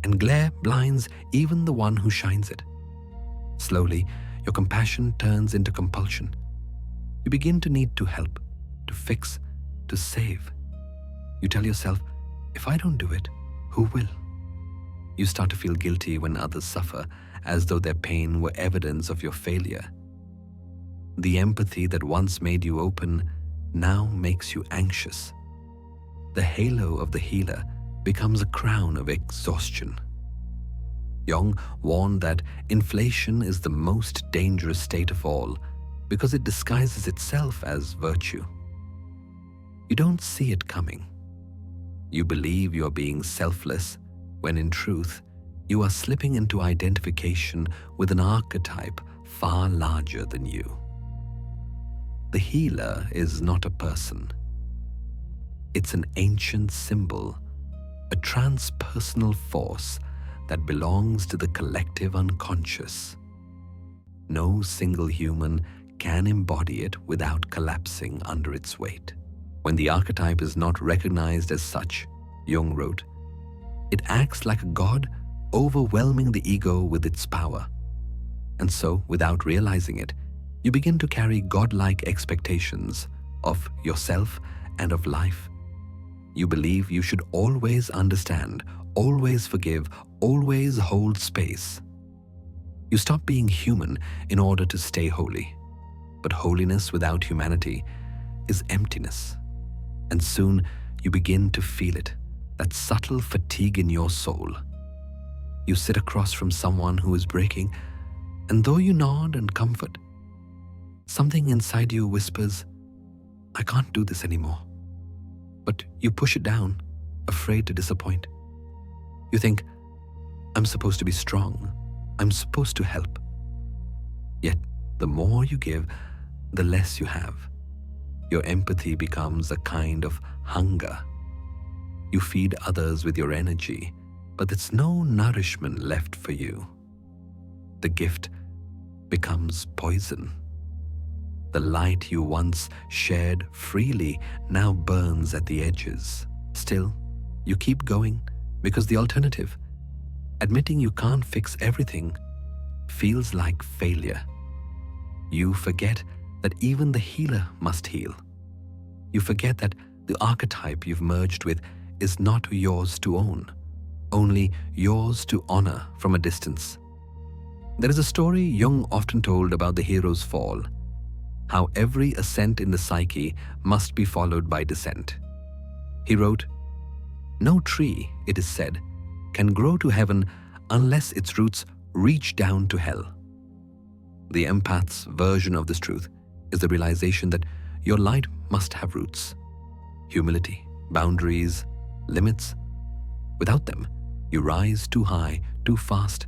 and glare blinds even the one who shines it. Slowly, your compassion turns into compulsion. You begin to need to help, to fix, to save. You tell yourself, if I don't do it, who will? You start to feel guilty when others suffer, as though their pain were evidence of your failure. The empathy that once made you open now makes you anxious. The halo of the healer becomes a crown of exhaustion. Jung warned that inflation is the most dangerous state of all because it disguises itself as virtue. You don't see it coming. You believe you are being selfless when in truth you are slipping into identification with an archetype far larger than you. The healer is not a person. It's an ancient symbol, a transpersonal force that belongs to the collective unconscious. No single human can embody it without collapsing under its weight. When the archetype is not recognized as such, Jung wrote, it acts like a god overwhelming the ego with its power. And so, without realizing it, you begin to carry godlike expectations of yourself and of life. You believe you should always understand, always forgive, always hold space. You stop being human in order to stay holy. But holiness without humanity is emptiness. And soon you begin to feel it, that subtle fatigue in your soul. You sit across from someone who is breaking, and though you nod and comfort, something inside you whispers, I can't do this anymore. But you push it down, afraid to disappoint. You think, I'm supposed to be strong. I'm supposed to help. Yet, the more you give, the less you have. Your empathy becomes a kind of hunger. You feed others with your energy, but there's no nourishment left for you. The gift becomes poison. The light you once shared freely now burns at the edges. Still, you keep going because the alternative, admitting you can't fix everything, feels like failure. You forget that even the healer must heal. You forget that the archetype you've merged with is not yours to own, only yours to honor from a distance. There is a story Jung often told about the hero's fall, how every ascent in the psyche must be followed by descent. He wrote, no tree, it is said, can grow to heaven unless its roots reach down to hell. The empath's version of this truth is the realization that your light must have roots, humility, boundaries, limits. Without them, you rise too high, too fast,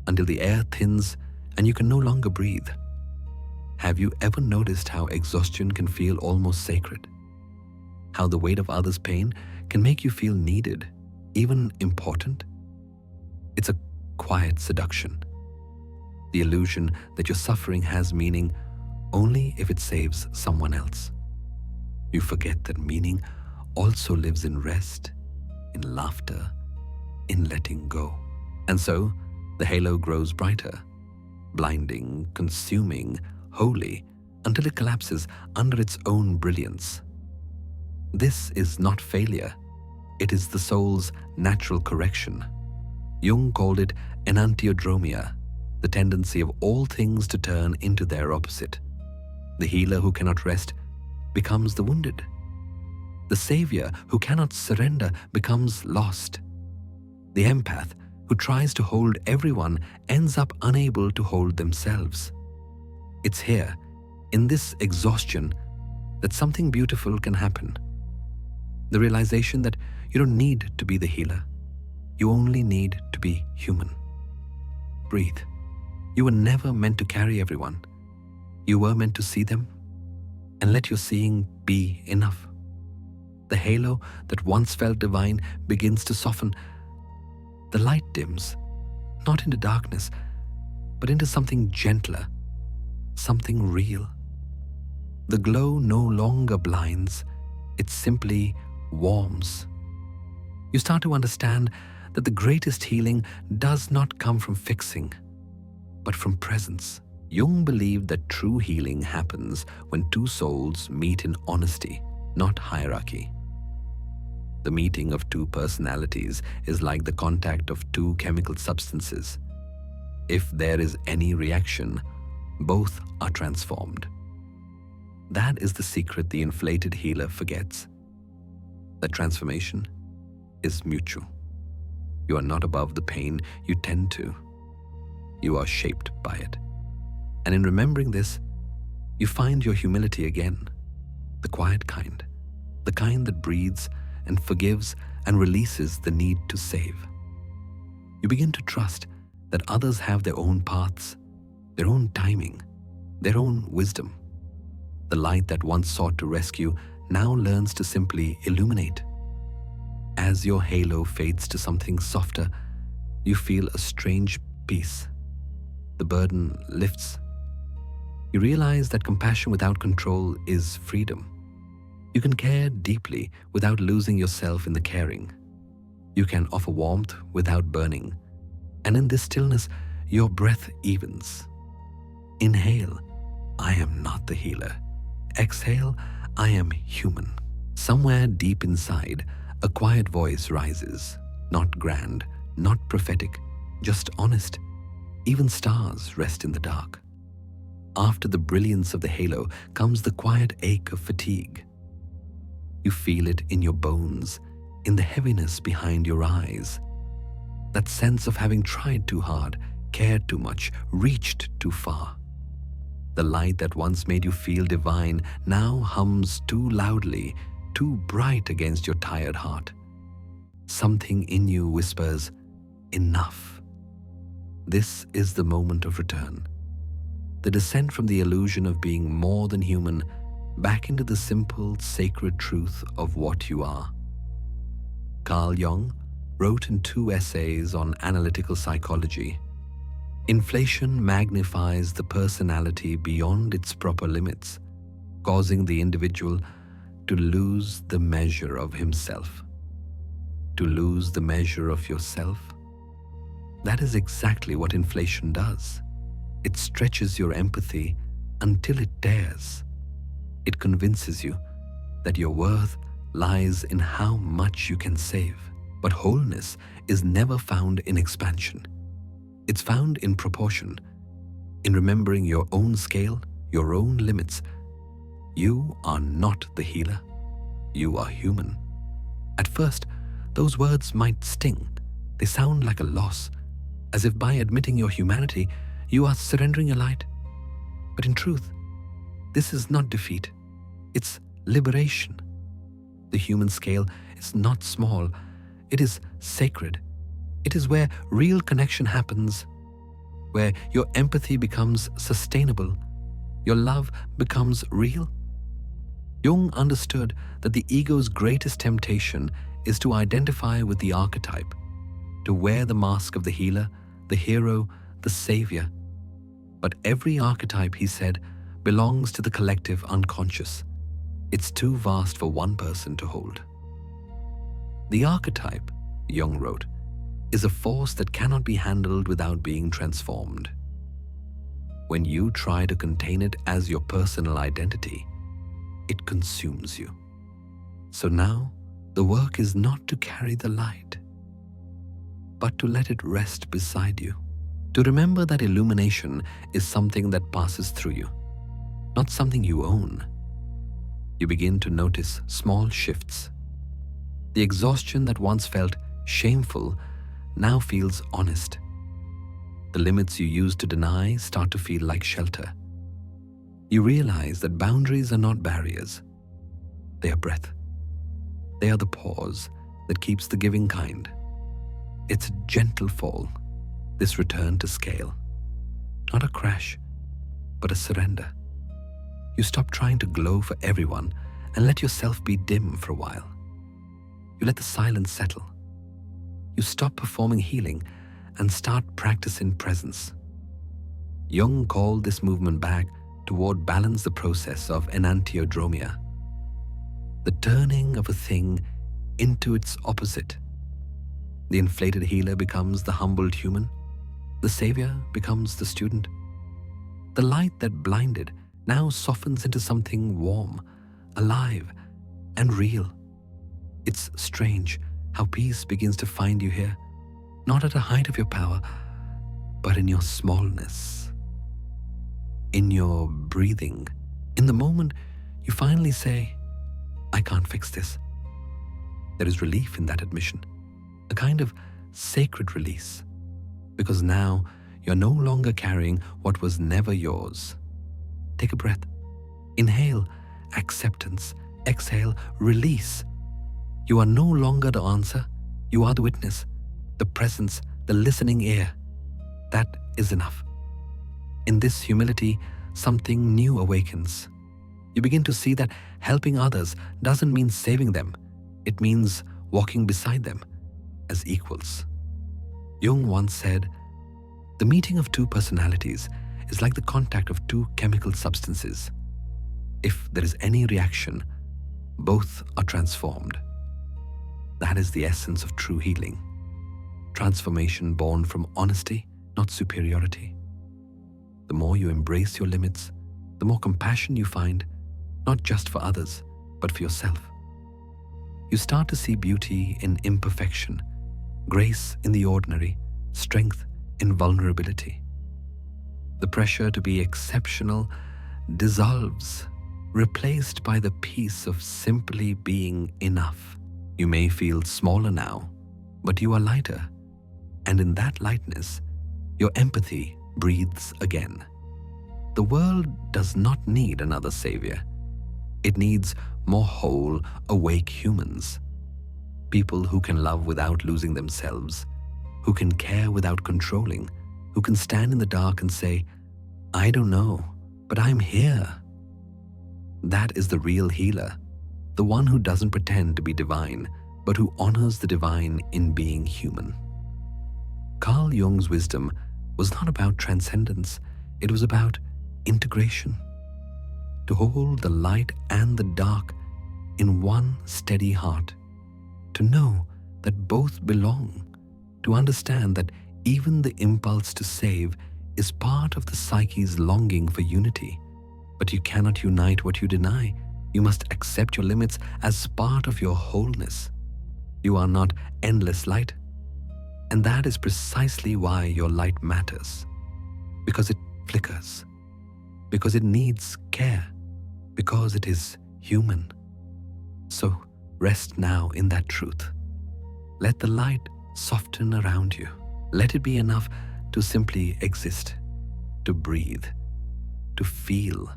until the air thins and you can no longer breathe. Have you ever noticed how exhaustion can feel almost sacred? How the weight of others' pain can make you feel needed, even important? It's a quiet seduction. The illusion that your suffering has meaning only if it saves someone else. You forget that meaning also lives in rest, in laughter, in letting go. And so, the halo grows brighter, blinding, consuming, holy, until it collapses under its own brilliance. This is not failure. It is the soul's natural correction. Jung called it enantiodromia, the tendency of all things to turn into their opposite. The healer who cannot rest becomes the wounded. The savior who cannot surrender becomes lost. The empath who tries to hold everyone ends up unable to hold themselves. It's here, in this exhaustion, that something beautiful can happen. The realization that you don't need to be the healer. You only need to be human. Breathe. You were never meant to carry everyone. You were meant to see them, and let your seeing be enough. The halo that once felt divine begins to soften. The light dims, not into darkness, but into something gentler, something real. The glow no longer blinds, it simply warms. You start to understand that the greatest healing does not come from fixing, but from presence. Jung believed that true healing happens when two souls meet in honesty, not hierarchy. The meeting of two personalities is like the contact of two chemical substances. If there is any reaction, both are transformed. That is the secret the inflated healer forgets. That transformation is mutual. You are not above the pain you tend to. You are shaped by it. And in remembering this, you find your humility again, the quiet kind, the kind that breathes and forgives and releases the need to save. You begin to trust that others have their own paths, their own timing, their own wisdom. The light that once sought to rescue now learns to simply illuminate. As your halo fades to something softer, you feel a strange peace. The burden lifts. You realize that compassion without control is freedom. You can care deeply without losing yourself in the caring. You can offer warmth without burning. And in this stillness, your breath evens. Inhale, I am not the healer. Exhale, I am human. Somewhere deep inside, a quiet voice rises, not grand, not prophetic, just honest. Even stars rest in the dark. After the brilliance of the halo comes the quiet ache of fatigue. You feel it in your bones, in the heaviness behind your eyes. That sense of having tried too hard, cared too much, reached too far. The light that once made you feel divine now hums too loudly, too bright against your tired heart. Something in you whispers, enough. This is the moment of return. The descent from the illusion of being more than human back into the simple, sacred truth of what you are. Carl Jung wrote in 2 essays on analytical psychology, inflation magnifies the personality beyond its proper limits, causing the individual to lose the measure of himself. To lose the measure of yourself? That is exactly what inflation does. It stretches your empathy until it tears. It convinces you that your worth lies in how much you can save. But wholeness is never found in expansion. It's found in proportion, in remembering your own scale, your own limits. You are not the healer. You are human. At first, those words might sting. They sound like a loss, as if by admitting your humanity, you are surrendering your light. But in truth, this is not defeat. It's liberation. The human scale is not small. It is sacred. It is where real connection happens, where your empathy becomes sustainable, your love becomes real. Jung understood that the ego's greatest temptation is to identify with the archetype, to wear the mask of the healer, the hero, the savior. But every archetype, he said, belongs to the collective unconscious. It's too vast for one person to hold. The archetype, Jung wrote, is a force that cannot be handled without being transformed. When you try to contain it as your personal identity, it consumes you. So now, the work is not to carry the light, but to let it rest beside you. To remember that illumination is something that passes through you, not something you own. You begin to notice small shifts. The exhaustion that once felt shameful now feels honest. The limits you used to deny start to feel like shelter. You realize that boundaries are not barriers. They are breath. They are the pause that keeps the giving kind. It's a gentle fall, this return to scale. Not a crash, but a surrender. You stop trying to glow for everyone and let yourself be dim for a while. You let the silence settle. You stop performing healing and start practicing presence. Jung called this movement back toward balance, the process of enantiodromia, the turning of a thing into its opposite. The inflated healer becomes the humbled human. The savior becomes the student. The light that blinded now softens into something warm, alive, and real. It's strange how peace begins to find you here, not at the height of your power, but in your smallness, in your breathing, in the moment you finally say, I can't fix this. There is relief in that admission, a kind of sacred release, because now you're no longer carrying what was never yours. Take a breath. Inhale, acceptance. Exhale, release. You are no longer the answer. You are the witness, the presence, the listening ear. That is enough. In this humility, something new awakens. You begin to see that helping others doesn't mean saving them. It means walking beside them as equals. Jung once said, the meeting of two personalities is like the contact of two chemical substances. If there is any reaction, both are transformed. That is the essence of true healing. Transformation born from honesty, not superiority. The more you embrace your limits, the more compassion you find, not just for others, but for yourself. You start to see beauty in imperfection, grace in the ordinary, strength in vulnerability. The pressure to be exceptional dissolves, replaced by the peace of simply being enough. You may feel smaller now, but you are lighter, and in that lightness, your empathy breathes again. The world does not need another savior. It needs more whole, awake humans. People who can love without losing themselves, who can care without controlling, who can stand in the dark and say, I don't know, but I'm here. That is the real healer, the one who doesn't pretend to be divine, but who honors the divine in being human. Carl Jung's wisdom was not about transcendence, it was about integration. To hold the light and the dark in one steady heart, to know that both belong, to understand that even the impulse to save is part of the psyche's longing for unity. But you cannot unite what you deny. You must accept your limits as part of your wholeness. You are not endless light. And that is precisely why your light matters. Because it flickers. Because it needs care. Because it is human. So rest now in that truth. Let the light soften around you. Let it be enough to simply exist, to breathe, to feel.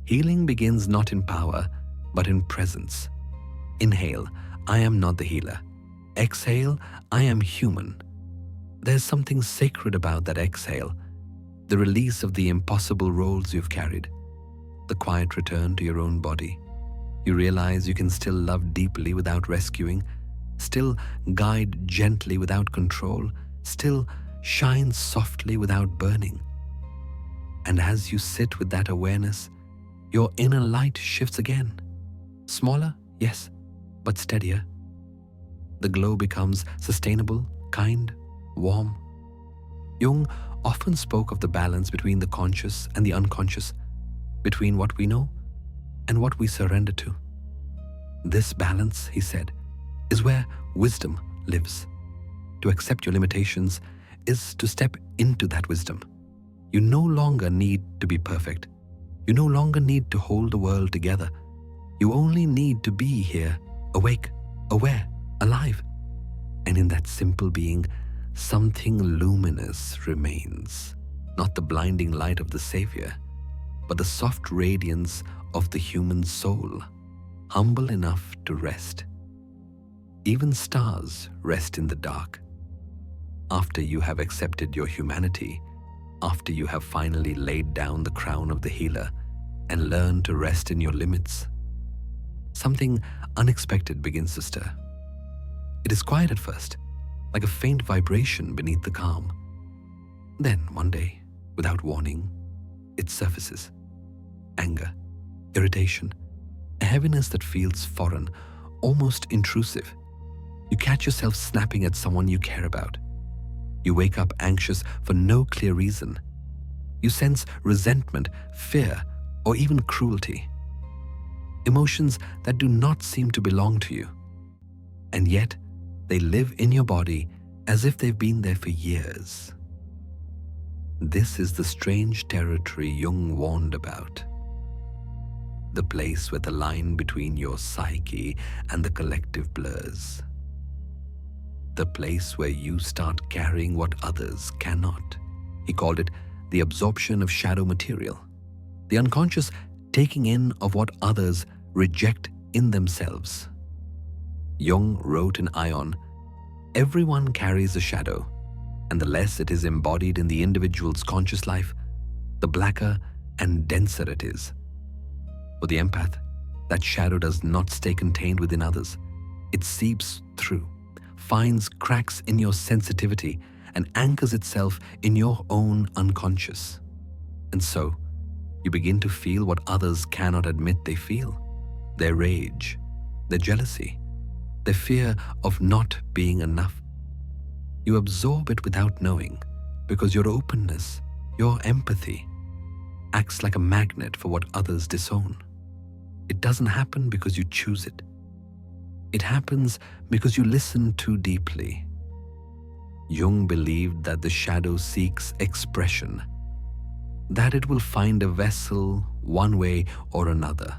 Healing begins not in power, but in presence. Inhale, I am not the healer. Exhale, I am human. There's something sacred about that exhale, the release of the impossible roles you've carried, the quiet return to your own body. You realize you can still love deeply without rescuing, still guide gently without control, still shine softly without burning. And as you sit with that awareness, your inner light shifts again. Smaller, yes, but steadier. The glow becomes sustainable, kind, warm. Jung often spoke of the balance between the conscious and the unconscious, between what we know and what we surrender to. This balance, he said, is where wisdom lives. To accept your limitations is to step into that wisdom. You no longer need to be perfect. You no longer need to hold the world together. You only need to be here, awake, aware, alive. And in that simple being, something luminous remains. Not the blinding light of the Savior, but the soft radiance of the human soul, humble enough to rest. Even stars rest in the dark. After you have accepted your humanity, after you have finally laid down the crown of the healer and learned to rest in your limits, something unexpected begins to stir. It is quiet at first, like a faint vibration beneath the calm. Then, one day, without warning, it surfaces. Anger, irritation, a heaviness that feels foreign, almost intrusive. You catch yourself snapping at someone you care about. You wake up anxious for no clear reason. You sense resentment, fear, or even cruelty. Emotions that do not seem to belong to you. And yet, they live in your body as if they've been there for years. This is the strange territory Jung warned about. The place where the line between your psyche and the collective blurs. The place where you start carrying what others cannot. He called it the absorption of shadow material, the unconscious taking in of what others reject in themselves. Jung wrote in Ion, everyone carries a shadow, and the less it is embodied in the individual's conscious life, the blacker and denser it is. For the empath, that shadow does not stay contained within others. It seeps through, finds cracks in your sensitivity, and anchors itself in your own unconscious. And so, you begin to feel what others cannot admit they feel. Their rage, their jealousy, their fear of not being enough. You absorb it without knowing, because your openness, your empathy, acts like a magnet for what others disown. It doesn't happen because you choose it. It happens because you listen too deeply. Jung believed that the shadow seeks expression, that it will find a vessel one way or another.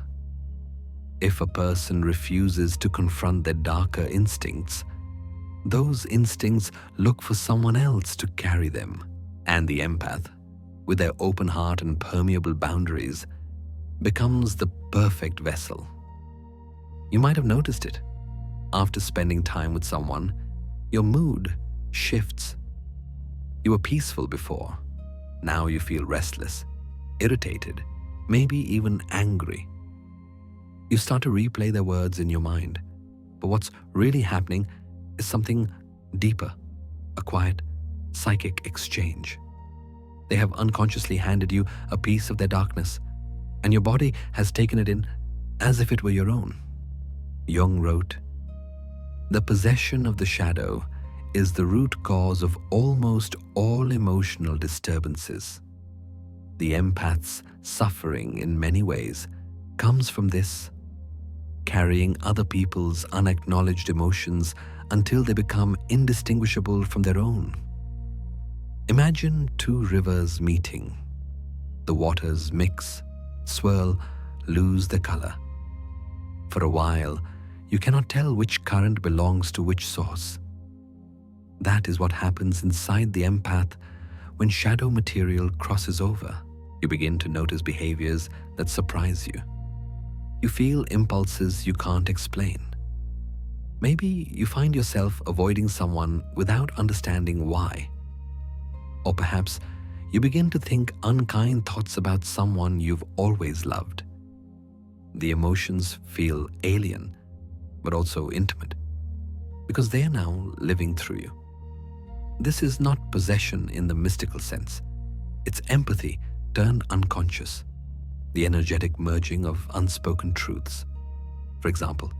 If a person refuses to confront their darker instincts, those instincts look for someone else to carry them. And the empath, with their open heart and permeable boundaries, becomes the perfect vessel. You might have noticed it. After spending time with someone, your mood shifts. You were peaceful before. Now you feel restless, irritated, maybe even angry. You start to replay their words in your mind. But what's really happening is something deeper, a quiet, psychic exchange. They have unconsciously handed you a piece of their darkness, and your body has taken it in as if it were your own. Jung wrote, "The possession of the shadow is the root cause of almost all emotional disturbances. The empath's suffering in many ways comes from this, carrying other people's unacknowledged emotions until they become indistinguishable from their own. Imagine two rivers meeting. The waters mix, swirl, lose their color. For a while, you cannot tell which current belongs to which source. That is what happens inside the empath when shadow material crosses over. You begin to notice behaviors that surprise you. You feel impulses you can't explain. Maybe you find yourself avoiding someone without understanding why. Or perhaps you begin to think unkind thoughts about someone you've always loved. The emotions feel alien, but also intimate, because they are now living through you. This is not possession in the mystical sense. It's empathy turned unconscious, the energetic merging of unspoken truths. For example,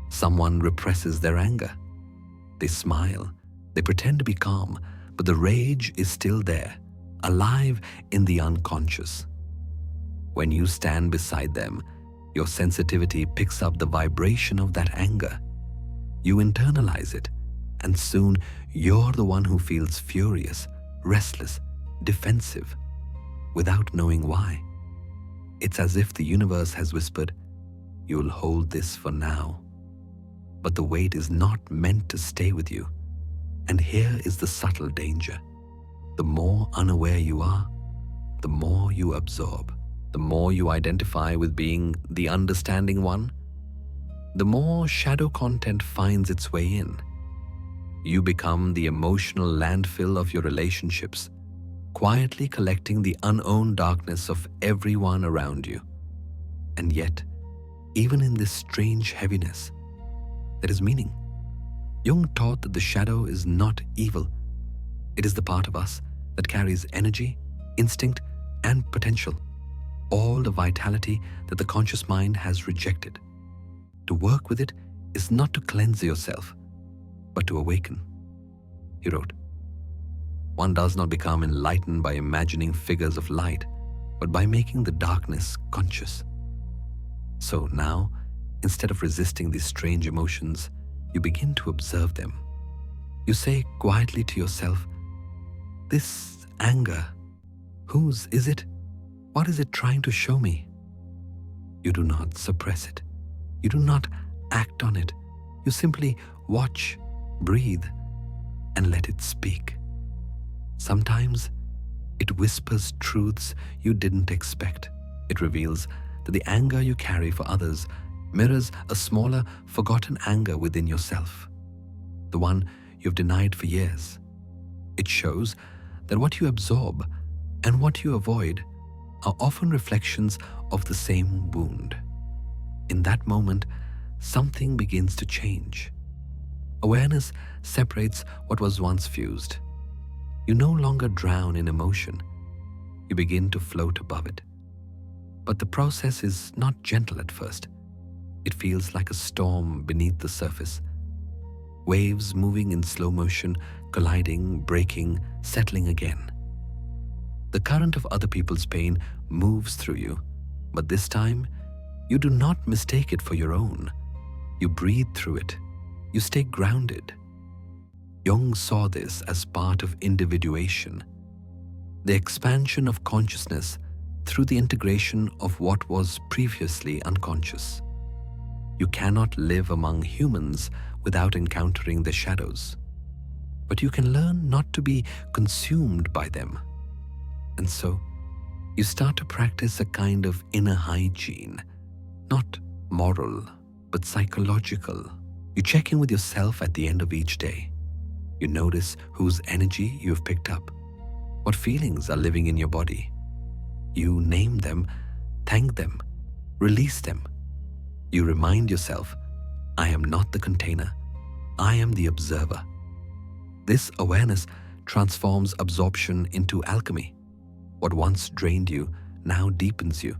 someone represses their anger. They smile, they pretend to be calm, but the rage is still there, alive in the unconscious. When you stand beside them, your sensitivity picks up the vibration of that anger. You internalize it, and soon you're the one who feels furious, restless, defensive, without knowing why. It's as if the universe has whispered, You'll hold this for now. But the weight is not meant to stay with you. And here is the subtle danger. The more unaware you are, the more you absorb. The more you identify with being the understanding one, the more shadow content finds its way in. You become the emotional landfill of your relationships, quietly collecting the unowned darkness of everyone around you. And yet, even in this strange heaviness, there is meaning. Jung taught that the shadow is not evil. It is the part of us that carries energy, instinct, and potential, all the vitality that the conscious mind has rejected. To work with it is not to cleanse yourself, but to awaken. He wrote, "One does not become enlightened by imagining figures of light, but by making the darkness conscious." So now, instead of resisting these strange emotions, you begin to observe them. You say quietly to yourself, "This anger, whose is it? What is it trying to show me?" You do not suppress it. You do not act on it. You simply watch, breathe, and let it speak. Sometimes it whispers truths you didn't expect. It reveals that the anger you carry for others mirrors a smaller, forgotten anger within yourself, the one you've denied for years. It shows that what you absorb and what you avoid are often reflections of the same wound. In that moment, something begins to change. Awareness separates what was once fused. You no longer drown in emotion. You begin to float above it. But the process is not gentle at first. It feels like a storm beneath the surface. Waves moving in slow motion, colliding, breaking, settling again. The current of other people's pain moves through you, but this time, you do not mistake it for your own. You breathe through it. You stay grounded. Jung saw this as part of individuation, the expansion of consciousness through the integration of what was previously unconscious. You cannot live among humans without encountering the shadows, but you can learn not to be consumed by them. And so, you start to practice a kind of inner hygiene, not moral, but psychological. You check in with yourself at the end of each day. You notice whose energy you've picked up, what feelings are living in your body. You name them, thank them, release them. You remind yourself, I am not the container, I am the observer. This awareness transforms absorption into alchemy. What once drained you now deepens you.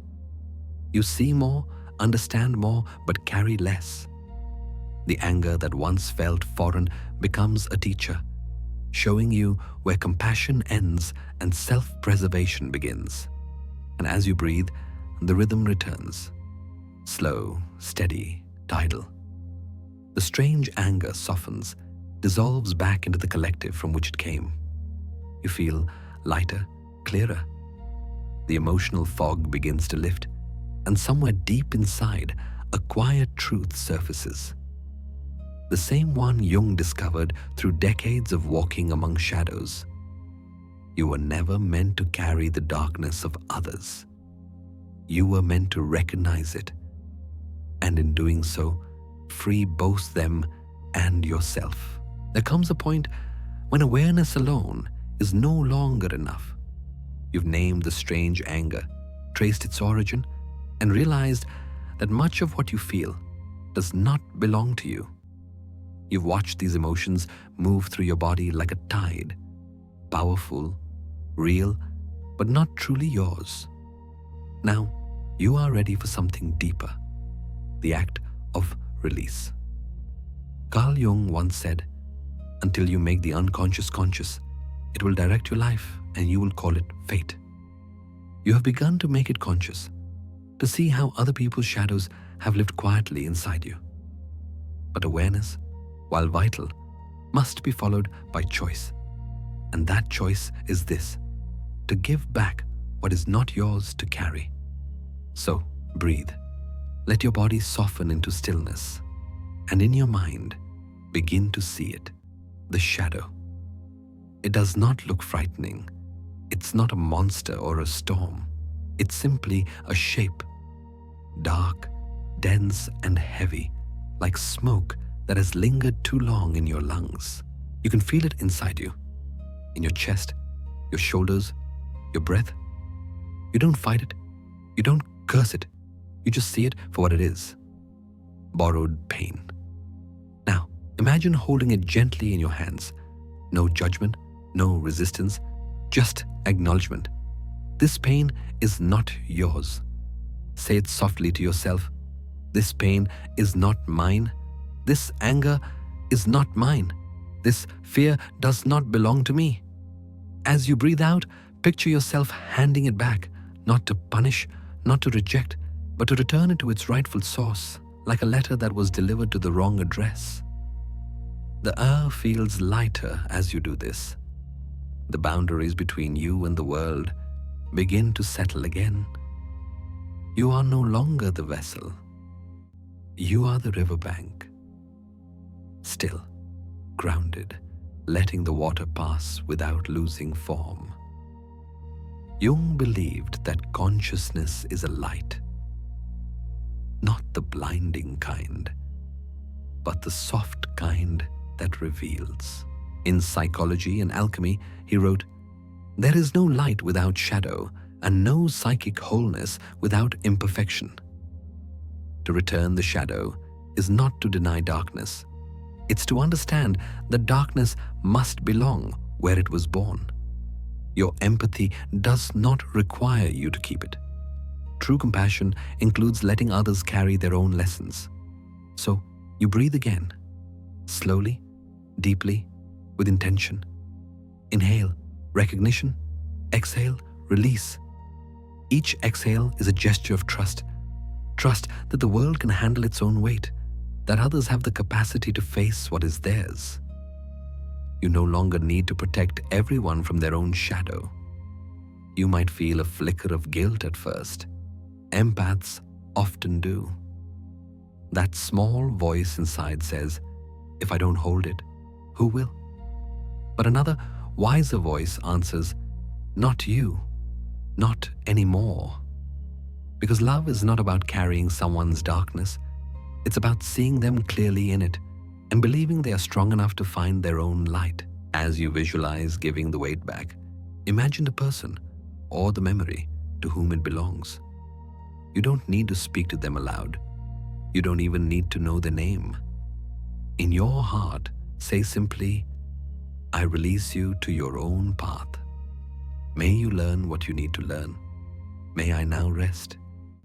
You see more, understand more, but carry less. The anger that once felt foreign becomes a teacher, showing you where compassion ends and self-preservation begins. And as you breathe, the rhythm returns. Slow, steady, tidal. The strange anger softens, dissolves back into the collective from which it came. You feel lighter, clearer. The emotional fog begins to lift, and somewhere deep inside, a quiet truth surfaces. The same one Jung discovered through decades of walking among shadows. You were never meant to carry the darkness of others. You were meant to recognize it, and in doing so, free both them and yourself. There comes a point when awareness alone is no longer enough. You've named the strange anger, traced its origin, and realized that much of what you feel does not belong to you. You've watched these emotions move through your body like a tide, powerful, real, but not truly yours. Now, you are ready for something deeper, the act of release. Carl Jung once said, "Until you make the unconscious conscious, it will direct your life and you will call it fate." You have begun to make it conscious, to see how other people's shadows have lived quietly inside you. But awareness, while vital, must be followed by choice. And that choice is this: to give back what is not yours to carry. So breathe. Let your body soften into stillness, and in your mind, begin to see it, the shadow. It does not look frightening. It's not a monster or a storm. It's simply a shape, dark, dense, and heavy, like smoke that has lingered too long in your lungs. You can feel it inside you, in your chest, your shoulders, your breath. You don't fight it. You don't curse it. You just see it for what it is: borrowed pain. Now, imagine holding it gently in your hands. No judgment, no resistance, just acknowledgement. This pain is not yours. Say it softly to yourself. This pain is not mine. This anger is not mine. This fear does not belong to me. As you breathe out, picture yourself handing it back, not to punish, not to reject, but to return it to its rightful source, like a letter that was delivered to the wrong address. The air feels lighter as you do this. The boundaries between you and the world begin to settle again. You are no longer the vessel. You are the riverbank. Still, grounded, letting the water pass without losing form. Jung believed that consciousness is a light, not the blinding kind, but the soft kind that reveals. In Psychology and Alchemy, he wrote, "There is no light without shadow, and no psychic wholeness without imperfection." To return the shadow is not to deny darkness. It's to understand that darkness must belong where it was born. Your empathy does not require you to keep it. True compassion includes letting others carry their own lessons. So you breathe again, slowly, deeply, with intention. Inhale, recognition. Exhale, release. Each exhale is a gesture of trust. Trust that the world can handle its own weight, that others have the capacity to face what is theirs. You no longer need to protect everyone from their own shadow. You might feel a flicker of guilt at first. Empaths often do. That small voice inside says, "If I don't hold it, who will?" But another, wiser voice answers, "Not you, not anymore." Because love is not about carrying someone's darkness. It's about seeing them clearly in it and believing they are strong enough to find their own light. As you visualize giving the weight back, imagine the person or the memory to whom it belongs. You don't need to speak to them aloud. You don't even need to know their name. In your heart, say simply, "I release you to your own path. May you learn what you need to learn. May I now rest."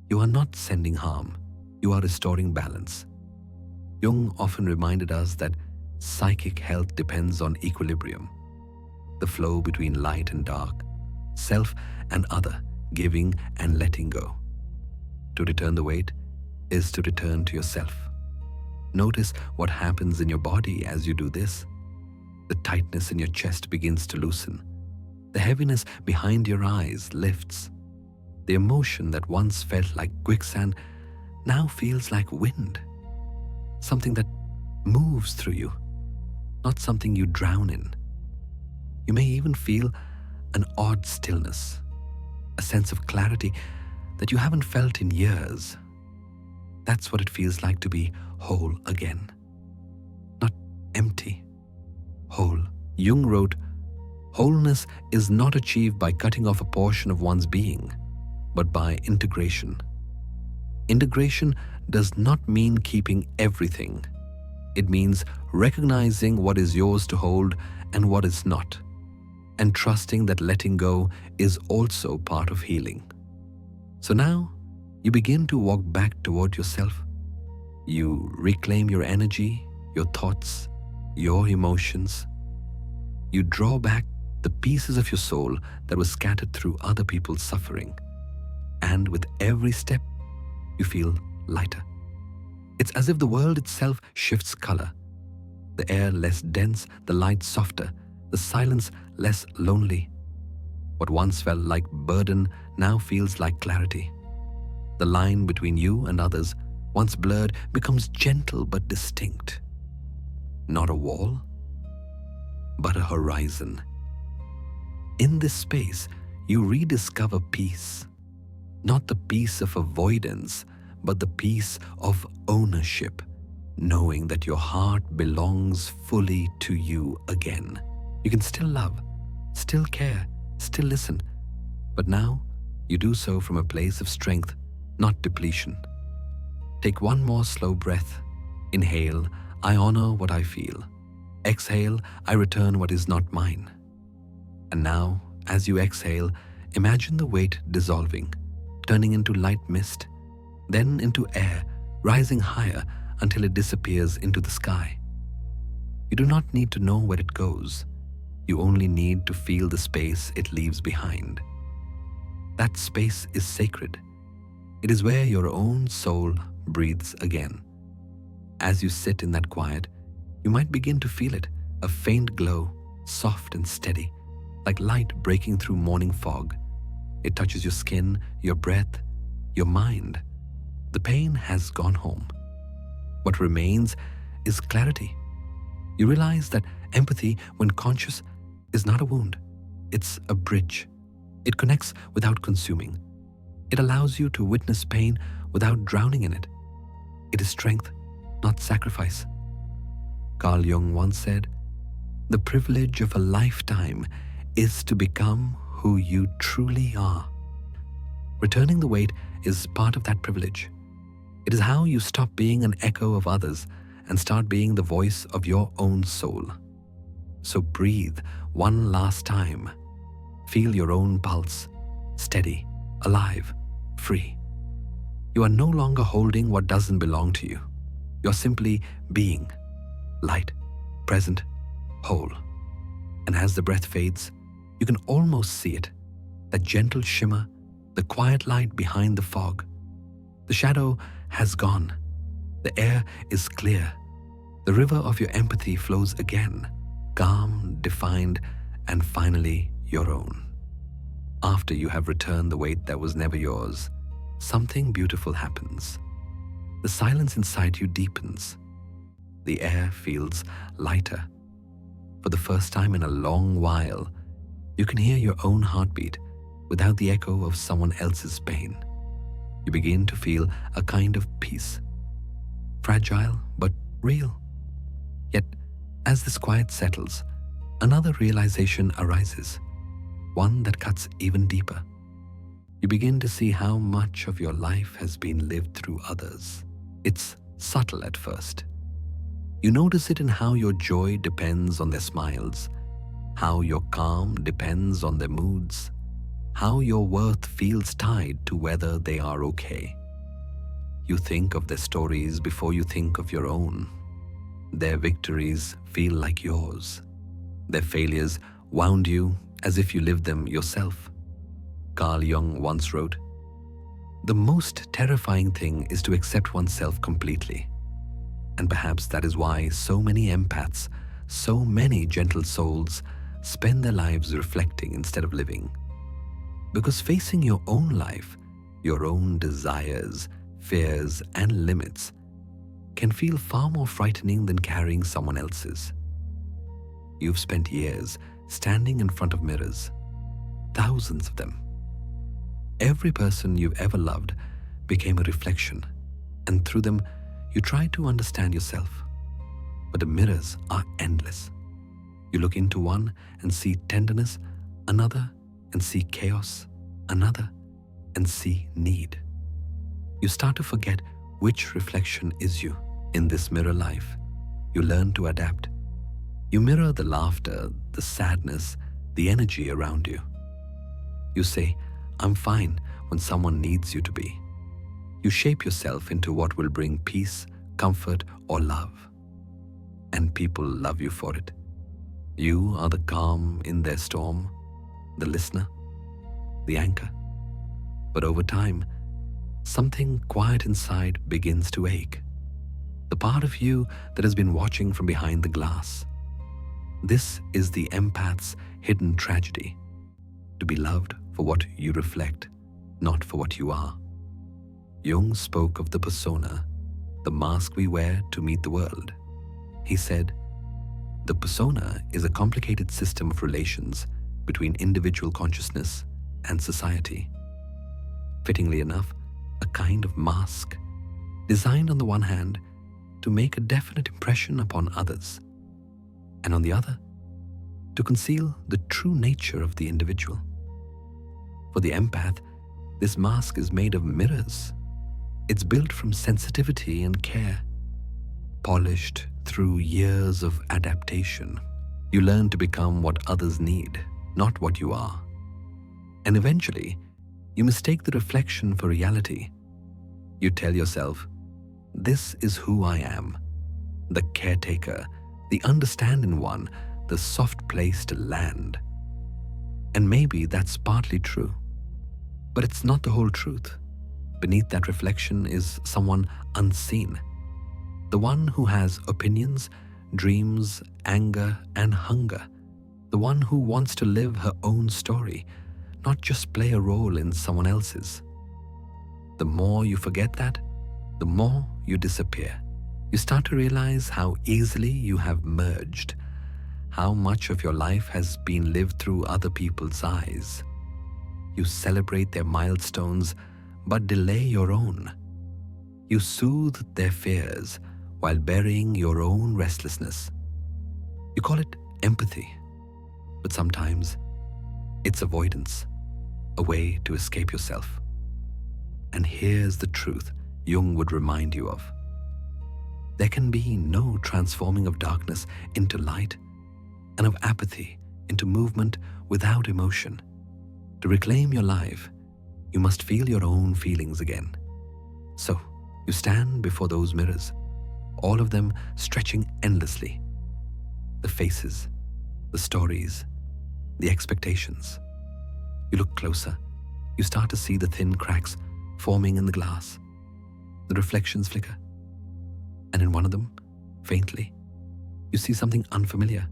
You are not sending harm. You are restoring balance. Jung often reminded us that psychic health depends on equilibrium, the flow between light and dark, self and other, giving and letting go. To return the weight is to return to yourself. Notice what happens in your body as you do this. The tightness in your chest begins to loosen. The heaviness behind your eyes lifts. The emotion that once felt like quicksand now feels like wind. Something that moves through you, not something you drown in. You may even feel an odd stillness, a sense of clarity that you haven't felt in years. That's what it feels like to be whole again. Not empty, whole. Jung wrote, "Wholeness is not achieved by cutting off a portion of one's being, but by integration." Integration does not mean keeping everything. It means recognizing what is yours to hold and what is not, and trusting that letting go is also part of healing. So now, you begin to walk back toward yourself. You reclaim your energy, your thoughts, your emotions. You draw back the pieces of your soul that were scattered through other people's suffering. And with every step, you feel lighter. It's as if the world itself shifts color. The air less dense, the light softer, the silence less lonely. What once felt like burden now feels like clarity. The line between you and others once blurred, becomes gentle but distinct. Not a wall, but a horizon. In this space, you rediscover peace. Not the peace of avoidance, but the peace of ownership, knowing that your heart belongs fully to you again. You can still love, still care, still listen, but now you do so from a place of strength, not depletion. Take one more slow breath. Inhale, I honor what I feel. Exhale, I return what is not mine. And now, as you exhale, imagine the weight dissolving, turning into light mist, then into air, rising higher until it disappears into the sky. You do not need to know where it goes. You only need to feel the space it leaves behind. That space is sacred. It is where your own soul breathes again. As you sit in that quiet, you might begin to feel it, a faint glow, soft and steady, like light breaking through morning fog. It touches your skin, your breath, your mind. The pain has gone home. What remains is clarity. You realize that empathy, when conscious, is not a wound. It's a bridge. It connects without consuming. It allows you to witness pain without drowning in it. It is strength, not sacrifice. Carl Jung once said, "The privilege of a lifetime is to become who you truly are." Returning the weight is part of that privilege. It is how you stop being an echo of others and start being the voice of your own soul. So breathe one last time. Feel your own pulse, steady, alive, free. You are no longer holding what doesn't belong to you. You're simply being, light, present, whole. And as the breath fades, you can almost see it, that gentle shimmer, the quiet light behind the fog. The shadow has gone. The air is clear. The river of your empathy flows again, calm, defined, and finally your own. After you have returned the weight that was never yours, something beautiful happens. The silence inside you deepens. The air feels lighter. For the first time in a long while, you can hear your own heartbeat without the echo of someone else's pain. You begin to feel a kind of peace, fragile but real. Yet, as this quiet settles, another realization arises, one that cuts even deeper. You begin to see how much of your life has been lived through others. It's subtle at first. You notice it in how your joy depends on their smiles, how your calm depends on their moods, how your worth feels tied to whether they are okay. You think of their stories before you think of your own. Their victories feel like yours. Their failures wound you as if you lived them yourself. Carl Jung once wrote, "The most terrifying thing is to accept oneself completely." And perhaps that is why so many empaths, so many gentle souls, spend their lives reflecting instead of living. Because facing your own life, your own desires, fears, and limits can feel far more frightening than carrying someone else's. You've spent years standing in front of mirrors, thousands of them. Every person you've ever loved became a reflection, and through them, you try to understand yourself. But the mirrors are endless. You look into one and see tenderness, another and see chaos, another and see need. You start to forget which reflection is you. In this mirror life, you learn to adapt. You mirror the laughter, the sadness, the energy around you. You say, "I'm fine," when someone needs you to be. You shape yourself into what will bring peace, comfort, or love. And people love you for it. You are the calm in their storm, the listener, the anchor. But over time, something quiet inside begins to ache. The part of you that has been watching from behind the glass. This is the empath's hidden tragedy. To be loved for what you reflect, not for what you are. Jung spoke of the persona, the mask we wear to meet the world. He said, the persona is a complicated system of relations between individual consciousness and society. Fittingly enough, a kind of mask designed on the one hand to make a definite impression upon others, and on the other, to conceal the true nature of the individual. For the empath, this mask is made of mirrors. It's built from sensitivity and care, polished through years of adaptation. You learn to become what others need, not what you are. And eventually, you mistake the reflection for reality. You tell yourself, this is who I am, the caretaker, the understanding one, the soft place to land. And maybe that's partly true, but it's not the whole truth. Beneath that reflection is someone unseen, the one who has opinions, dreams, anger, and hunger, the one who wants to live her own story, not just play a role in someone else's. The more you forget that, the more you disappear. You start to realize how easily you have merged, how much of your life has been lived through other people's eyes. You celebrate their milestones, but delay your own. You soothe their fears while burying your own restlessness. You call it empathy, but sometimes it's avoidance, a way to escape yourself. And here's the truth Jung would remind you of. There can be no transforming of darkness into light and of apathy into movement without emotion. To reclaim your life, you must feel your own feelings again. So, you stand before those mirrors, all of them stretching endlessly. The faces, the stories, the expectations. You look closer. You start to see the thin cracks forming in the glass. The reflections flicker. And in one of them, faintly, you see something unfamiliar.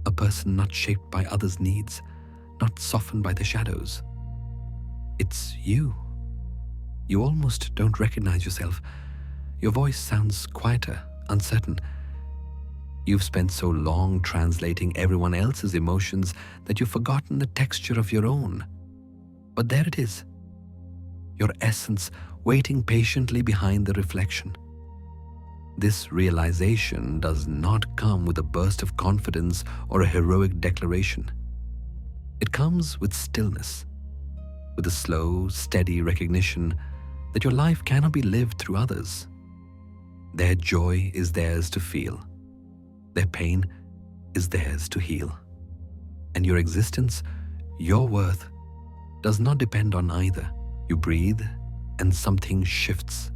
A person not shaped by others' needs, not softened by the shadows. It's you. You almost don't recognize yourself. Your voice sounds quieter, uncertain. You've spent so long translating everyone else's emotions that you've forgotten the texture of your own. But there it is, your essence waiting patiently behind the reflection. This realization does not come with a burst of confidence or a heroic declaration. It comes with stillness, with a slow, steady recognition that your life cannot be lived through others. Their joy is theirs to feel. Their pain is theirs to heal. And your existence, your worth, does not depend on either. You breathe and something shifts.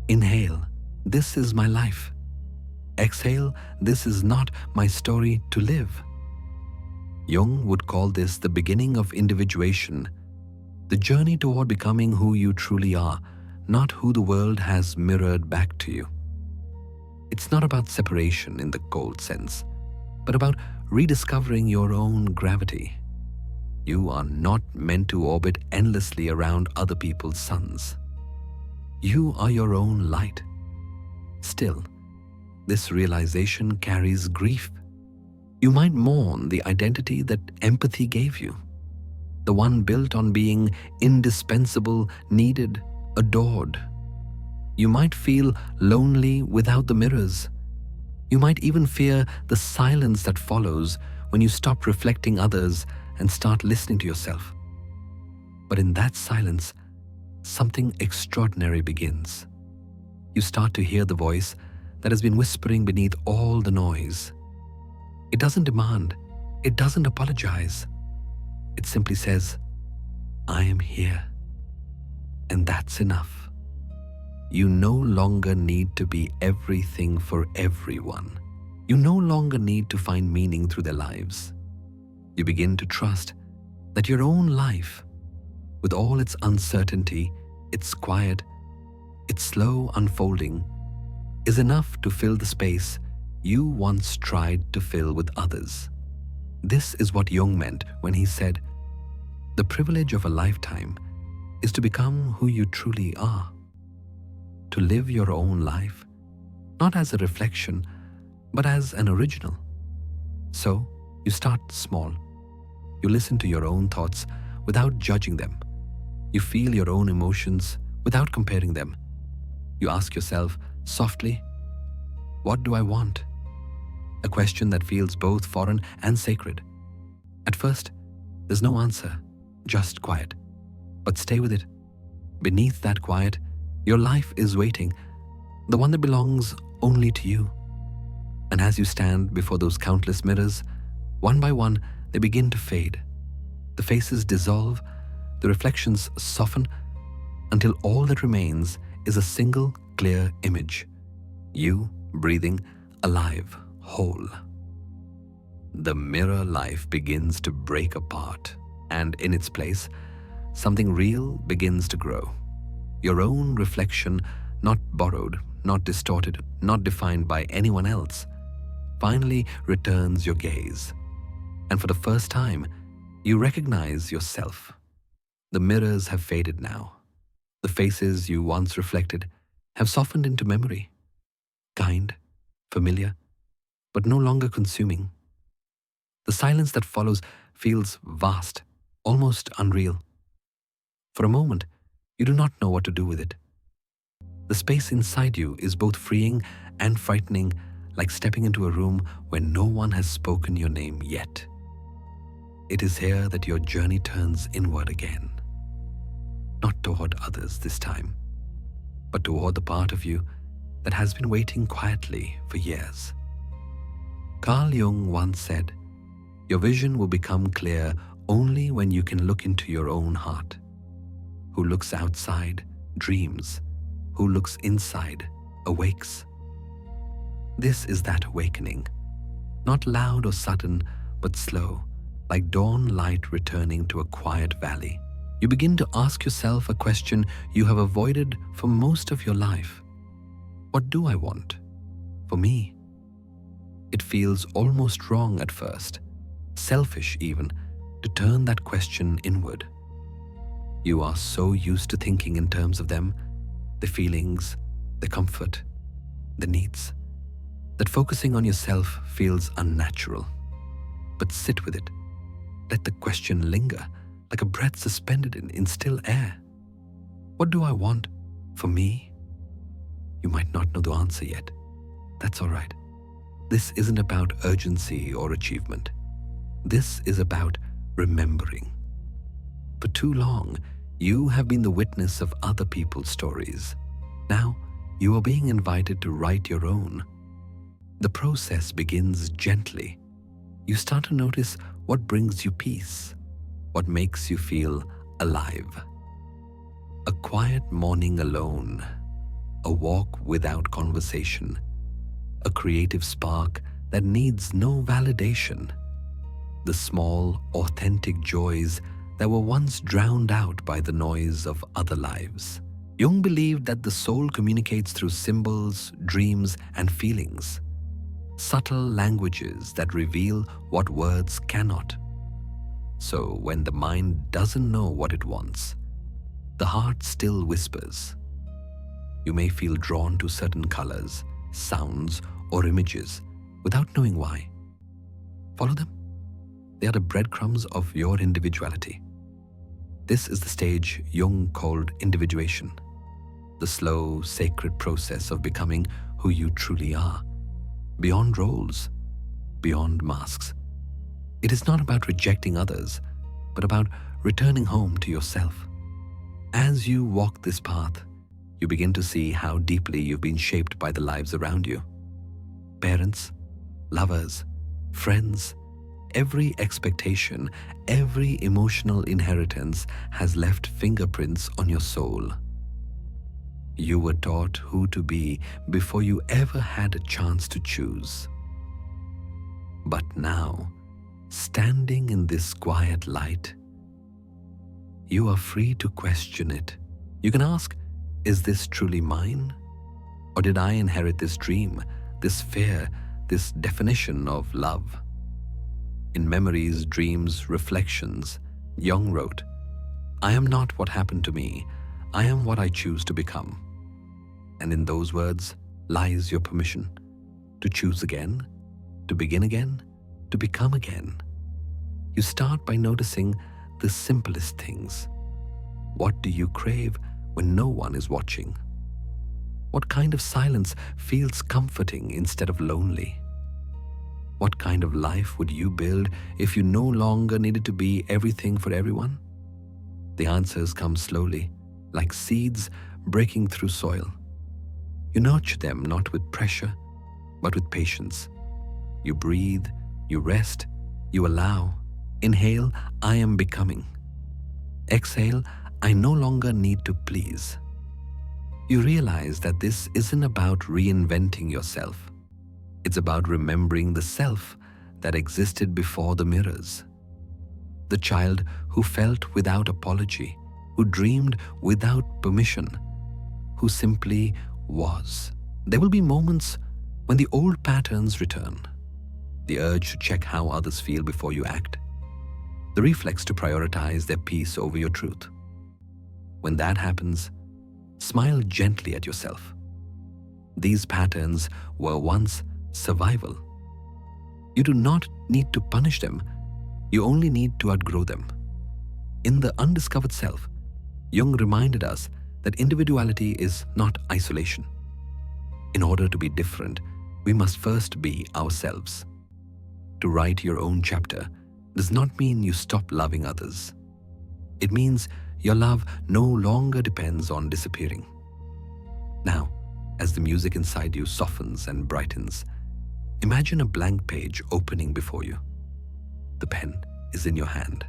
Inhale, this is my life. Exhale, this is not my story to live. Jung would call this the beginning of individuation, the journey toward becoming who you truly are, not who the world has mirrored back to you. It's not about separation in the cold sense, but about rediscovering your own gravity. You are not meant to orbit endlessly around other people's suns. You are your own light. Still, this realization carries grief. You might mourn the identity that empathy gave you, the one built on being indispensable, needed, adored. You might feel lonely without the mirrors. You might even fear the silence that follows when you stop reflecting others and start listening to yourself. But in that silence, something extraordinary begins. You start to hear the voice that has been whispering beneath all the noise. It doesn't demand, it doesn't apologize. It simply says, I am here. And that's enough. You no longer need to be everything for everyone. You no longer need to find meaning through their lives. You begin to trust that your own life, with all its uncertainty, its quiet, its slow unfolding, is enough to fill the space you once tried to fill with others. This is what Jung meant when he said, the privilege of a lifetime is to become who you truly are. to live your own life, not as a reflection, but as an original. So you start small. You listen to your own thoughts without judging them. You feel your own emotions without comparing them. You ask yourself softly, what do I want? A question that feels both foreign and sacred. At first, there's no answer, just quiet. But stay with it. Beneath that quiet, your life is waiting, the one that belongs only to you. And as you stand before those countless mirrors, one by one, they begin to fade. The faces dissolve, the reflections soften, until all that remains is a single clear image. You breathing, alive, whole. The mirror life begins to break apart, and in its place, something real begins to grow. Your own reflection, not borrowed, not distorted, not defined by anyone else, finally returns your gaze. And for the first time, you recognize yourself. The mirrors have faded now. The faces you once reflected have softened into memory. Kind, familiar, but no longer consuming. The silence that follows feels vast, almost unreal. For a moment, you do not know what to do with it. The space inside you is both freeing and frightening, like stepping into a room where no one has spoken your name yet. It is here that your journey turns inward again. Not toward others this time, but toward the part of you that has been waiting quietly for years. Carl Jung once said, "Your vision will become clear only when you can look into your own heart. Who looks outside dreams, who looks inside awakes." This is that awakening, not loud or sudden, but slow, like dawn light returning to a quiet valley. You begin to ask yourself a question you have avoided for most of your life. What do I want? For me? It feels almost wrong at first, selfish even, to turn that question inward. You are so used to thinking in terms of them, the feelings, the comfort, the needs, that focusing on yourself feels unnatural. But sit with it. Let the question linger, like a breath suspended in still air. What do I want for me? You might not know the answer yet. That's all right. This isn't about urgency or achievement. This is about remembering. For too long, you have been the witness of other people's stories. Now, you are being invited to write your own. The process begins gently. You start to notice what brings you peace, what makes you feel alive. A quiet morning alone, a walk without conversation, a creative spark that needs no validation. The small, authentic joys that were once drowned out by the noise of other lives. Jung believed that the soul communicates through symbols, dreams, and feelings. Subtle languages that reveal what words cannot. So when the mind doesn't know what it wants, the heart still whispers. You may feel drawn to certain colors, sounds, or images without knowing why. Follow them. They are the breadcrumbs of your individuality. This is the stage Jung called individuation, the slow, sacred process of becoming who you truly are, beyond roles, beyond masks. It is not about rejecting others, but about returning home to yourself. As you walk this path, you begin to see how deeply you've been shaped by the lives around you. Parents, lovers, friends, every expectation, every emotional inheritance has left fingerprints on your soul. You were taught who to be before you ever had a chance to choose. But now, standing in this quiet light, you are free to question it. You can ask, is this truly mine? Or did I inherit this dream, this fear, this definition of love? In Memories, Dreams, Reflections, Jung wrote, "I am not what happened to me, I am what I choose to become." And in those words lies your permission to choose again, to begin again, to become again. You start by noticing the simplest things. What do you crave when no one is watching? What kind of silence feels comforting instead of lonely? What kind of life would you build if you no longer needed to be everything for everyone? The answers come slowly, like seeds breaking through soil. You nurture them not with pressure, but with patience. You breathe, you rest, you allow. Inhale, I am becoming. Exhale, I no longer need to please. You realize that this isn't about reinventing yourself. It's about remembering the self that existed before the mirrors. The child who felt without apology, who dreamed without permission, who simply was. There will be moments when the old patterns return. The urge to check how others feel before you act. The reflex to prioritize their peace over your truth. When that happens, smile gently at yourself. These patterns were once survival. You do not need to punish them. You only need to outgrow them. In the undiscovered self, Jung reminded us that individuality is not isolation. In order to be different, we must first be ourselves. To write your own chapter does not mean you stop loving others. It means your love no longer depends on disappearing. Now, as the music inside you softens and brightens, imagine a blank page opening before you. The pen is in your hand.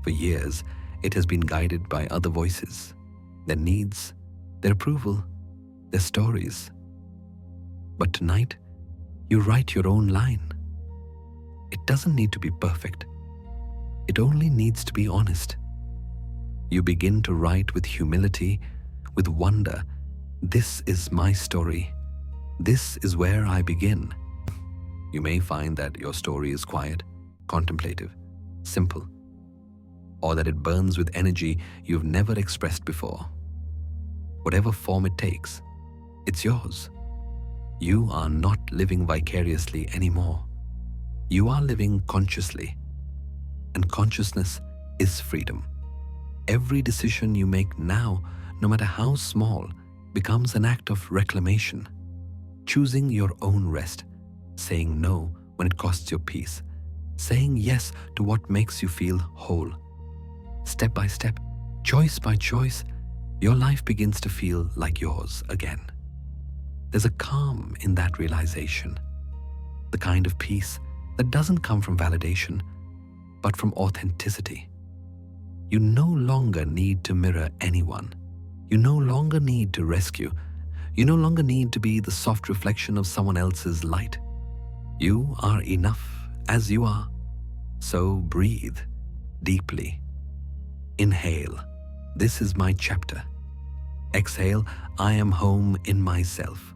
For years, it has been guided by other voices, their needs, their approval, their stories. But tonight, you write your own line. It doesn't need to be perfect. It only needs to be honest. You begin to write with humility, with wonder. This is my story. This is where I begin. You may find that your story is quiet, contemplative, simple, or that it burns with energy you've never expressed before. Whatever form it takes, it's yours. You are not living vicariously anymore. You are living consciously, and consciousness is freedom. Every decision you make now, no matter how small, becomes an act of reclamation. Choosing your own rest, saying no when it costs your peace, saying yes to what makes you feel whole. Step by step, choice by choice, your life begins to feel like yours again. There's a calm in that realization, the kind of peace that doesn't come from validation, but from authenticity. You no longer need to mirror anyone. You no longer need to rescue. You no longer need to be the soft reflection of someone else's light. You are enough as you are. So breathe deeply. Inhale, this is my chapter. Exhale, I am home in myself.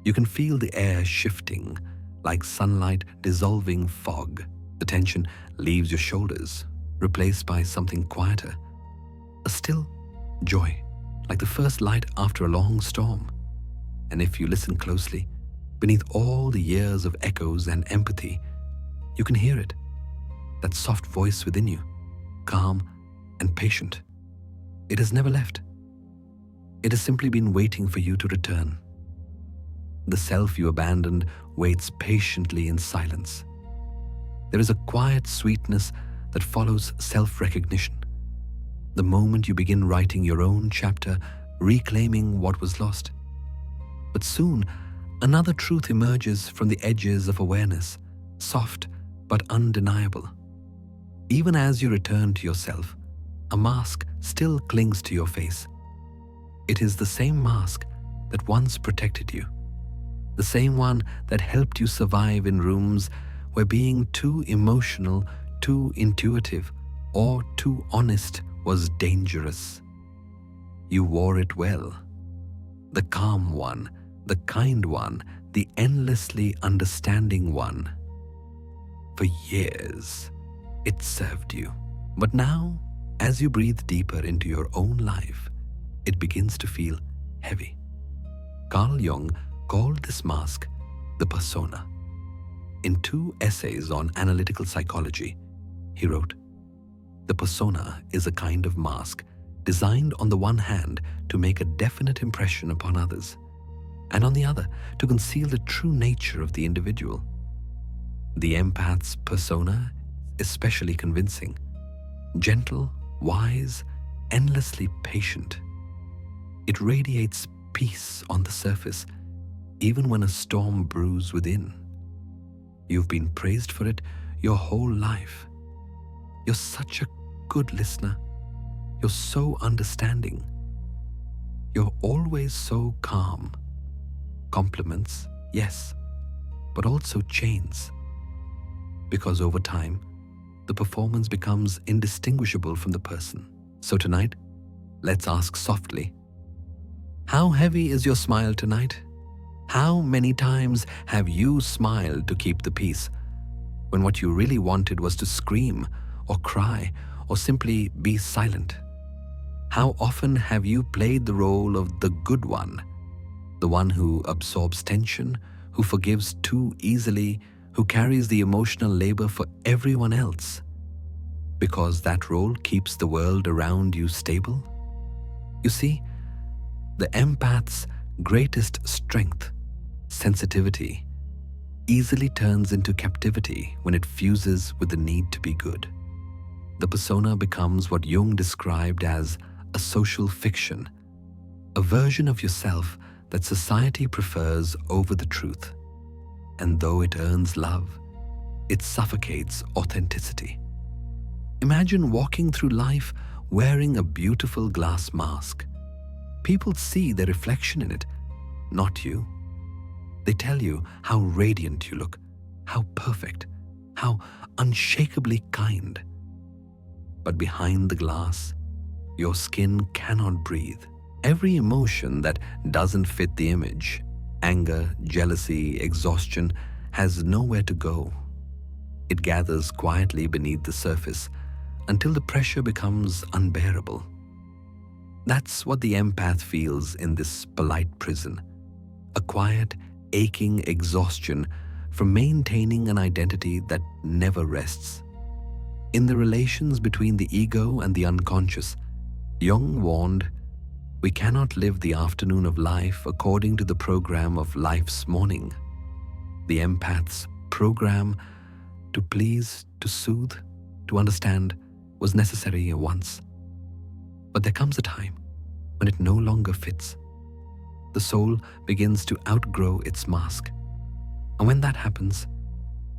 You can feel the air shifting, like sunlight dissolving fog. The tension leaves your shoulders, replaced by something quieter. A still joy, like the first light after a long storm. And if you listen closely, beneath all the years of echoes and empathy, you can hear it. That soft voice within you, calm and patient. It has never left. It has simply been waiting for you to return. The self you abandoned waits patiently in silence. There is a quiet sweetness that follows self-recognition. The moment you begin writing your own chapter, reclaiming what was lost. But soon, another truth emerges from the edges of awareness, soft but undeniable. Even as you return to yourself, a mask still clings to your face. It is the same mask that once protected you, the same one that helped you survive in rooms where being too emotional, too intuitive, or too honest was dangerous. You wore it well. The calm one, the kind one, the endlessly understanding one. For years, it served you. But now, as you breathe deeper into your own life, it begins to feel heavy. Carl Jung called this mask the persona. In 2 essays on analytical psychology, he wrote, "The persona is a kind of mask designed on the one hand to make a definite impression upon others, and on the other to conceal the true nature of the individual. The empath's persona is especially convincing, gentle, wise, endlessly patient. It radiates peace on the surface, even when a storm brews within. You've been praised for it your whole life. You're such a good listener. You're so understanding. You're always so calm. Compliments, yes, but also chains. Because over time, the performance becomes indistinguishable from the person. So tonight, let's ask softly, how heavy is your smile tonight? How many times have you smiled to keep the peace when what you really wanted was to scream or cry or simply be silent? How often have you played the role of the good one, the one who absorbs tension, who forgives too easily, who carries the emotional labor for everyone else, because that role keeps the world around you stable? You see, the empath's greatest strength, sensitivity, easily turns into captivity when it fuses with the need to be good. The persona becomes what Jung described as a social fiction, a version of yourself that society prefers over the truth. And though it earns love, it suffocates authenticity. Imagine walking through life wearing a beautiful glass mask. People see their reflection in it, not you. They tell you how radiant you look, how perfect, how unshakably kind. But behind the glass, your skin cannot breathe. Every emotion that doesn't fit the image, anger, jealousy, exhaustion, has nowhere to go. It gathers quietly beneath the surface until the pressure becomes unbearable. That's what the empath feels in this polite prison, a quiet, aching exhaustion from maintaining an identity that never rests. In the relations between the ego and the unconscious, Jung warned, we cannot live the afternoon of life according to the program of life's morning. The empath's program to please, to soothe, to understand was necessary once. But there comes a time when it no longer fits. The soul begins to outgrow its mask. And when that happens,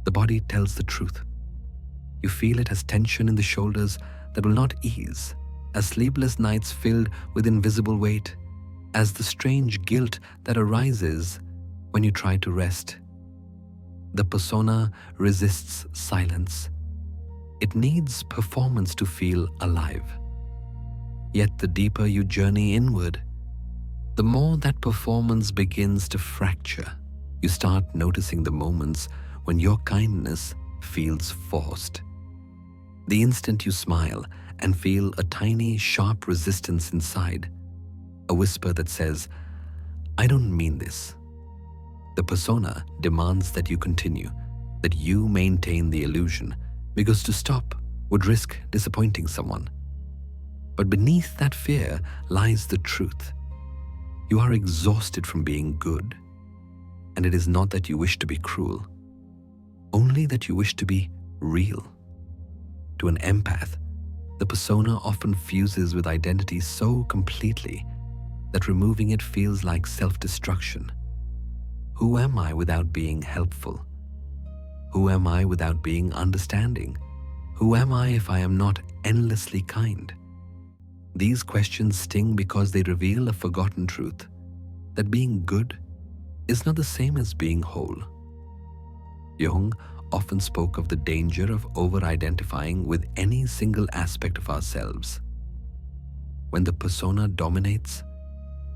the body tells the truth. You feel it has tension in the shoulders that will not ease, as sleepless nights filled with invisible weight, as the strange guilt that arises when you try to rest. The persona resists silence. It needs performance to feel alive. Yet the deeper you journey inward, the more that performance begins to fracture. You start noticing the moments when your kindness feels forced. The instant you smile and feel a tiny, sharp resistance inside, a whisper that says, I don't mean this. The persona demands that you continue, that you maintain the illusion, because to stop would risk disappointing someone. But beneath that fear lies the truth. You are exhausted from being good, and it is not that you wish to be cruel, only that you wish to be real. To an empath, the persona often fuses with identity so completely that removing it feels like self-destruction. Who am I without being helpful? Who am I without being understanding? Who am I if I am not endlessly kind? These questions sting because they reveal a forgotten truth, that being good is not the same as being whole. Jung often spoke of the danger of over-identifying with any single aspect of ourselves. When the persona dominates,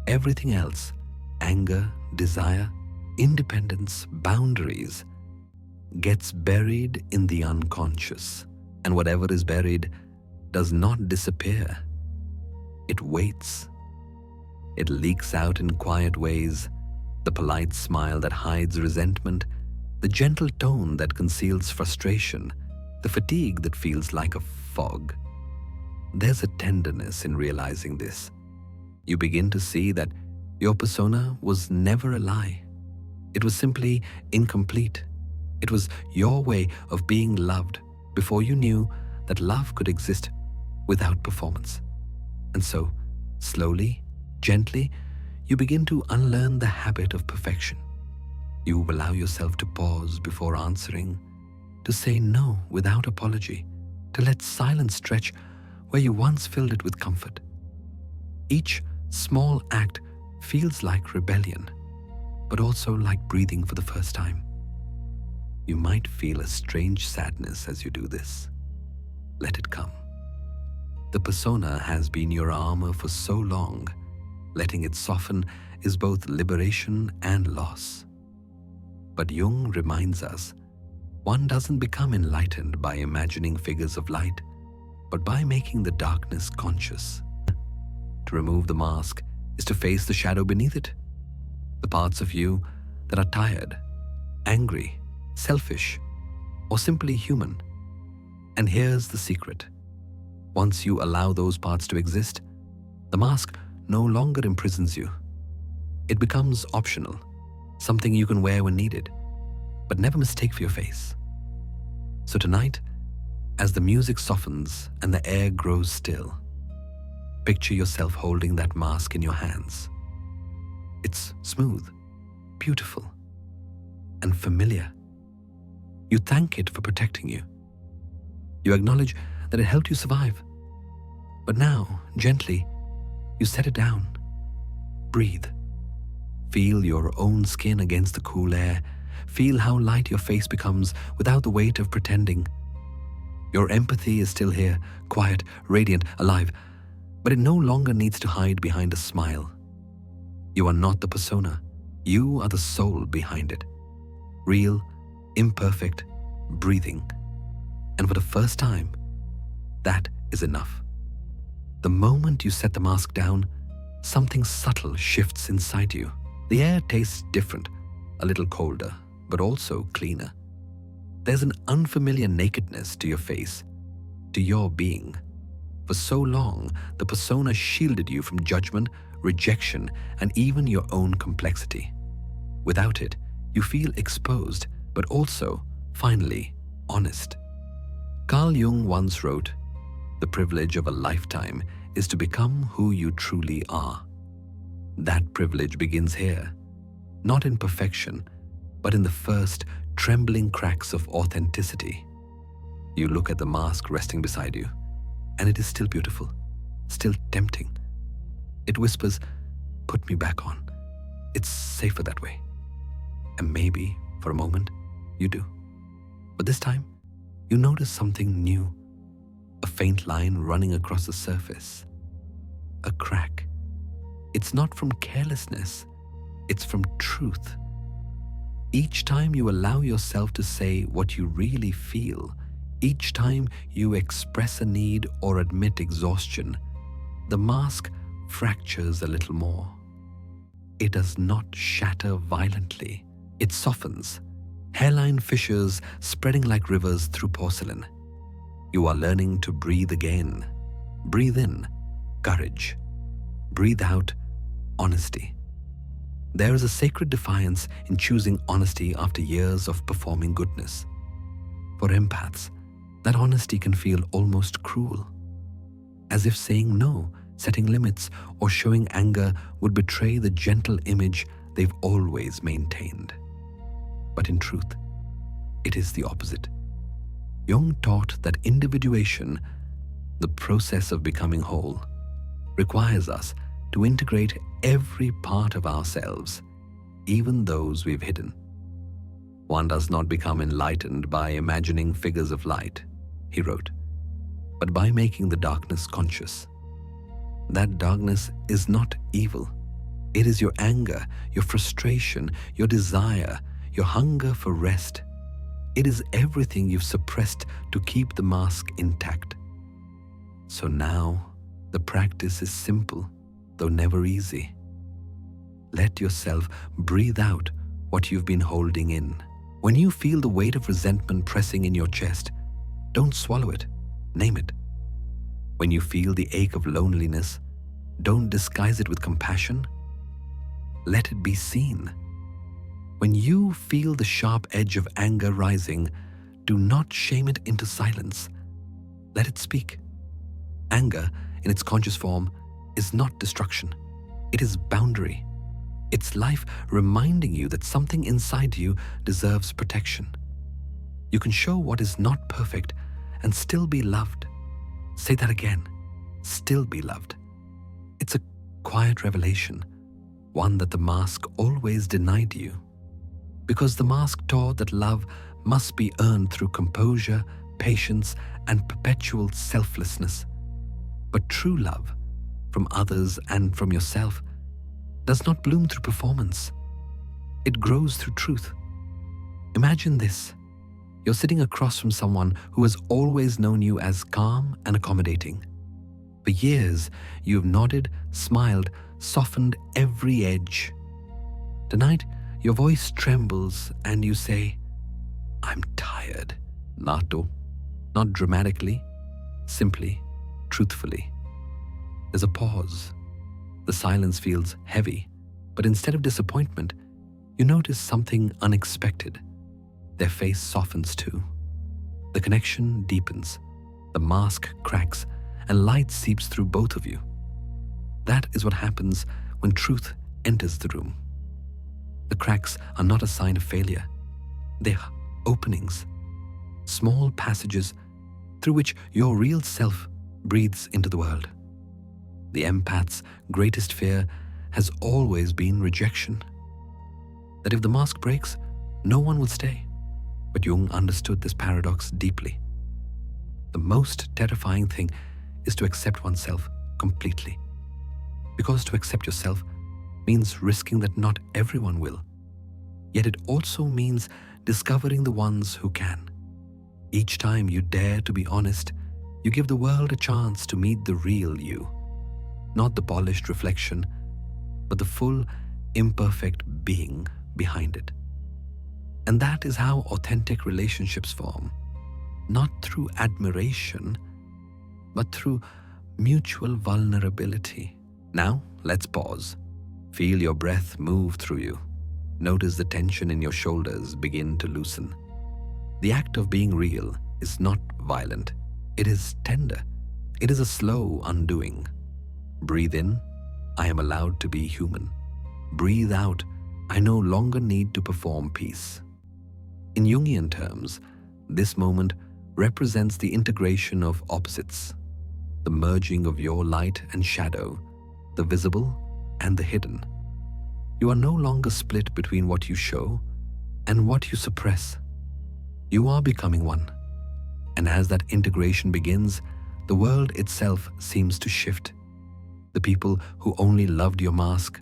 everything else, anger, desire, independence, boundaries, gets buried in the unconscious. And whatever is buried does not disappear. It waits. It leaks out in quiet ways The polite smile that hides resentment, the gentle tone that conceals frustration, the fatigue that feels like a fog. There's a tenderness in realizing this. You begin to see that your persona was never a lie. It was simply incomplete. It was your way of being loved before you knew that love could exist without performance. And so, slowly, gently, you begin to unlearn the habit of perfection. You allow yourself to pause before answering, to say no without apology, to let silence stretch where you once filled it with comfort. Each small act feels like rebellion, but also like breathing for the first time. You might feel a strange sadness as you do this. Let it come. The persona has been your armor for so long. Letting it soften is both liberation and loss. But Jung reminds us, one doesn't become enlightened by imagining figures of light, but by making the darkness conscious. To remove the mask is to face the shadow beneath it, the parts of you that are tired, angry, selfish, or simply human. And here's the secret. Once you allow those parts to exist, the mask no longer imprisons you. It becomes optional, something you can wear when needed, but never mistake for your face. So tonight, as the music softens and the air grows still, picture yourself holding that mask in your hands. It's smooth, beautiful, and familiar. You thank it for protecting you. You acknowledge that it helped you survive. But now, gently, you set it down. Breathe. Feel your own skin against the cool air. Feel how light your face becomes without the weight of pretending. Your empathy is still here, quiet, radiant, alive, but it no longer needs to hide behind a smile. You are not the persona. You are the soul behind it. Real, imperfect, breathing. And for the first time, that is enough. The moment you set the mask down, something subtle shifts inside you. The air tastes different, a little colder, but also cleaner. There's an unfamiliar nakedness to your face, to your being. For so long, the persona shielded you from judgment, rejection, and even your own complexity. Without it, you feel exposed, but also, finally, honest. Carl Jung once wrote, "The privilege of a lifetime is to become who you truly are." That privilege begins here, not in perfection, but in the first trembling cracks of authenticity. You look at the mask resting beside you, and it is still beautiful, still tempting. It whispers, "Put me back on. It's safer that way." And maybe, for a moment, you do. But this time, you notice something new. A faint line running across the surface. A crack. It's not from carelessness, it's from truth. Each time you allow yourself to say what you really feel, each time you express a need or admit exhaustion, the mask fractures a little more. It does not shatter violently. It softens, hairline fissures spreading like rivers through porcelain. You are learning to breathe again. Breathe in, courage. Breathe out, honesty. There is a sacred defiance in choosing honesty after years of performing goodness. For empaths, that honesty can feel almost cruel, as if saying no, setting limits, or showing anger would betray the gentle image they've always maintained. But in truth, it is the opposite. Jung taught that individuation, the process of becoming whole, requires us to integrate every part of ourselves, even those we've hidden. One does not become enlightened by imagining figures of light, he wrote, but by making the darkness conscious. That darkness is not evil. It is your anger, your frustration, your desire, your hunger for rest. It is everything you've suppressed to keep the mask intact. So now, the practice is simple, though never easy. Let yourself breathe out what you've been holding in. When you feel the weight of resentment pressing in your chest, don't swallow it, name it. When you feel the ache of loneliness, don't disguise it with compassion. Let it be seen. When you feel the sharp edge of anger rising, do not shame it into silence. Let it speak. Anger, in its conscious form, is not destruction. It is boundary. It's life reminding you that something inside you deserves protection. You can show what is not perfect and still be loved. Say that again. Still be loved. It's a quiet revelation, one that the mask always denied you. Because the mask taught that love must be earned through composure, patience, and perpetual selflessness. But true love, from others and from yourself, does not bloom through performance. It grows through truth. Imagine this. You're sitting across from someone who has always known you as calm and accommodating. For years, you have nodded, smiled, softened every edge. Tonight, your voice trembles and you say, "I'm tired." Not dramatically, simply, truthfully. There's a pause. The silence feels heavy, but instead of disappointment, you notice something unexpected. Their face softens too. The connection deepens, the mask cracks, and light seeps through both of you. That is what happens when truth enters the room. The cracks are not a sign of failure. They're openings, small passages through which your real self breathes into the world. The empath's greatest fear has always been rejection. That if the mask breaks, no one will stay. But Jung understood this paradox deeply. The most terrifying thing is to accept oneself completely. Because to accept yourself means risking that not everyone will. Yet it also means discovering the ones who can. Each time you dare to be honest, you give the world a chance to meet the real you. Not the polished reflection, but the full, imperfect being behind it. And that is how authentic relationships form. Not through admiration, but through mutual vulnerability. Now, let's pause. Feel your breath move through you. Notice the tension in your shoulders begin to loosen. The act of being real is not violent. It is tender. It is a slow undoing. Breathe in, I am allowed to be human. Breathe out, I no longer need to perform peace. In Jungian terms, this moment represents the integration of opposites, the merging of your light and shadow, the visible and the hidden. You are no longer split between what you show and what you suppress. You are becoming one. And as that integration begins, the world itself seems to shift. The people who only loved your mask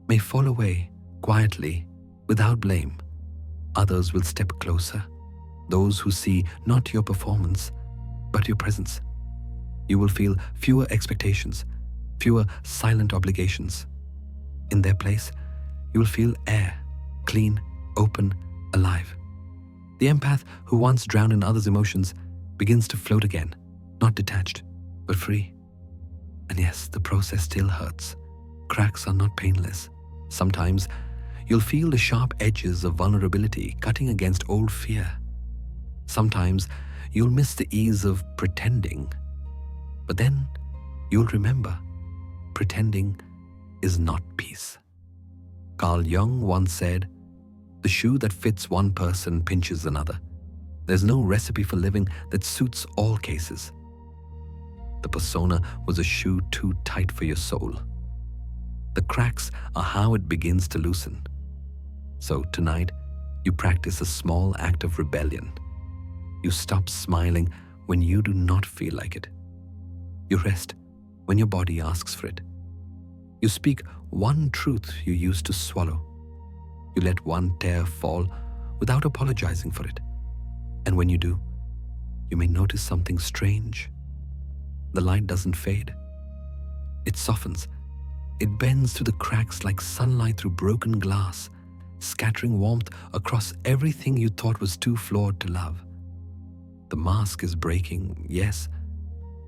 may fall away quietly, without blame. Others will step closer, those who see not your performance, but your presence. You will feel fewer expectations, fewer silent obligations. In their place, you will feel air, clean, open, alive. The empath who once drowned in others' emotions begins to float again, not detached, but free. And yes, the process still hurts. Cracks are not painless. Sometimes you'll feel the sharp edges of vulnerability cutting against old fear. Sometimes you'll miss the ease of pretending. But then you'll remember, pretending is not peace. Carl Jung once said, "The shoe that fits one person pinches another." There's no recipe for living that suits all cases. The persona was a shoe too tight for your soul. The cracks are how it begins to loosen. So tonight, you practice a small act of rebellion. You stop smiling when you do not feel like it. You rest when your body asks for it. You speak one truth you used to swallow. You let one tear fall without apologizing for it. And when you do, you may notice something strange. The light doesn't fade. It softens, It bends through the cracks like sunlight through broken glass, scattering warmth across everything you thought was too flawed to love. The mask is breaking, yes,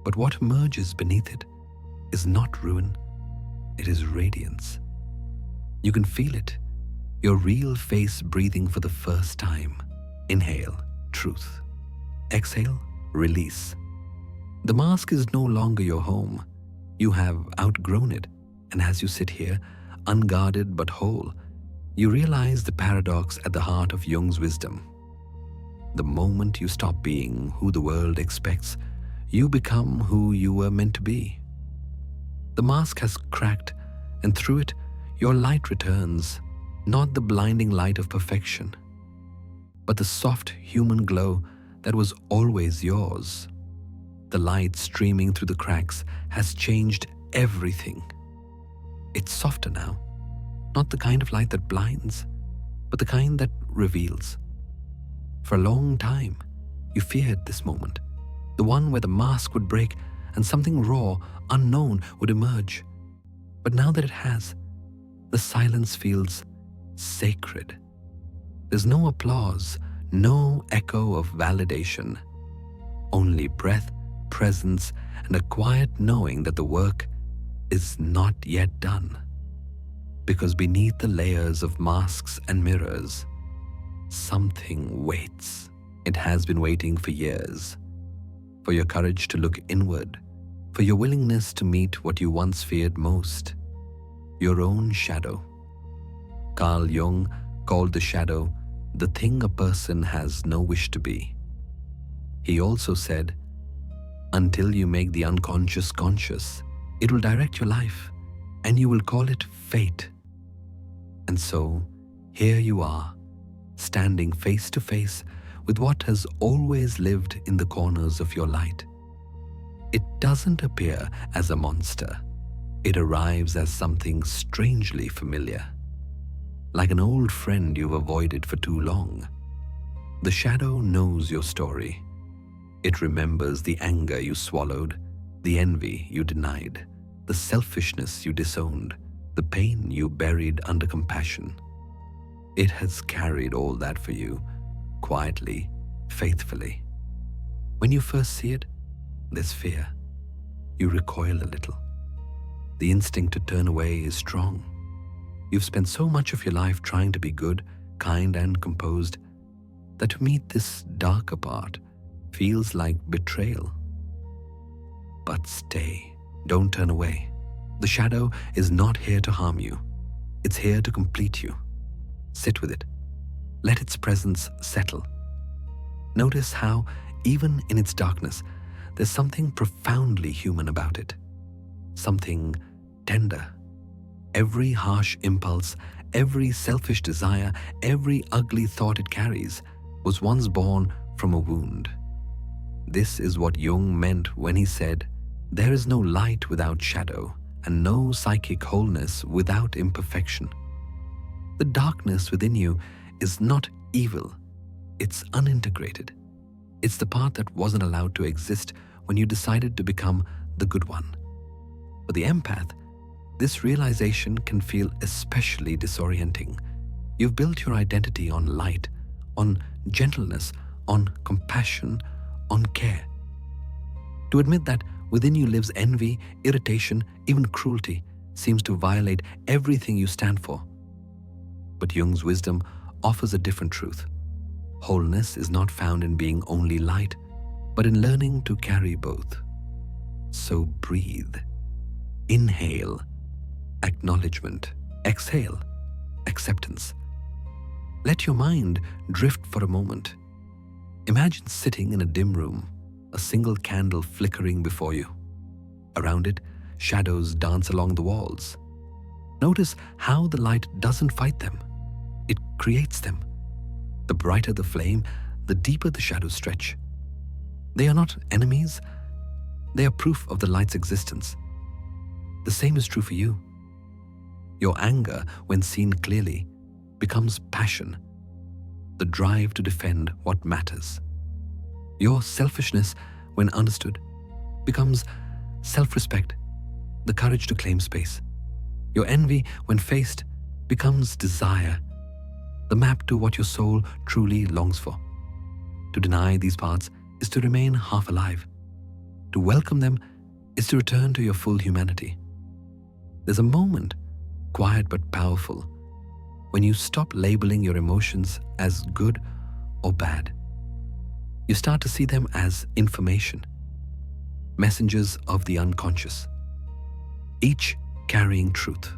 but what emerges beneath it is not ruin, it is radiance. You can feel it, your real face breathing for the first time. Inhale, truth. Exhale, release. The mask is no longer your home. You have outgrown it, and as you sit here, unguarded but whole, you realize the paradox at the heart of Jung's wisdom. The moment you stop being who the world expects, you become who you were meant to be. The mask has cracked, and through it, your light returns, not the blinding light of perfection, but the soft human glow that was always yours. The light streaming through the cracks has changed everything. It's softer now, not the kind of light that blinds, but the kind that reveals. For a long time, you feared this moment, the one where the mask would break and something raw, unknown would emerge. But now that it has, the silence feels sacred. There's no applause, no echo of validation, only breath, presence, and a quiet knowing that the work is not yet done. Because beneath the layers of masks and mirrors, something waits. It has been waiting for years. For your courage to look inward, for your willingness to meet what you once feared most, your own shadow. Carl Jung called the shadow the thing a person has no wish to be. He also said, until you make the unconscious conscious, it will direct your life, and you will call it fate. And so, here you are, standing face to face with what has always lived in the corners of your light. It doesn't appear as a monster. It arrives as something strangely familiar, like an old friend you've avoided for too long. The shadow knows your story. It remembers the anger you swallowed, the envy you denied, the selfishness you disowned, the pain you buried under compassion. It has carried all that for you, quietly, faithfully. When you first see it, there's fear. You recoil a little. The instinct to turn away is strong. You've spent so much of your life trying to be good, kind, and composed that to meet this darker part feels like betrayal. But stay. Don't turn away. The shadow is not here to harm you. It's here to complete you. Sit with it. Let its presence settle. Notice how, even in its darkness, there's something profoundly human about it. Something tender. Every harsh impulse, every selfish desire, every ugly thought it carries was once born from a wound. This is what Jung meant when he said, there is no light without shadow, and no psychic wholeness without imperfection. The darkness within you is not evil, it's unintegrated. It's the part that wasn't allowed to exist when you decided to become the good one. For the empath, this realization can feel especially disorienting. You've built your identity on light, on gentleness, on compassion, on care. To admit that within you lives envy, irritation, even cruelty seems to violate everything you stand for. But Jung's wisdom offers a different truth. Wholeness is not found in being only light, but in learning to carry both. So breathe. Inhale, acknowledgement. Exhale, acceptance. Let your mind drift for a moment. Imagine sitting in a dim room, a single candle flickering before you. Around it, shadows dance along the walls. Notice how the light doesn't fight them. It creates them. The brighter the flame, the deeper the shadows stretch. They are not enemies. They are proof of the light's existence. The same is true for you. Your anger, when seen clearly, becomes passion, the drive to defend what matters. Your selfishness, when understood, becomes self-respect, the courage to claim space. Your envy, when faced, becomes desire, the map to what your soul truly longs for. To deny these parts is to remain half alive. To welcome them is to return to your full humanity. There's a moment, quiet but powerful, when you stop labeling your emotions as good or bad. You start to see them as information, messengers of the unconscious, each carrying truth.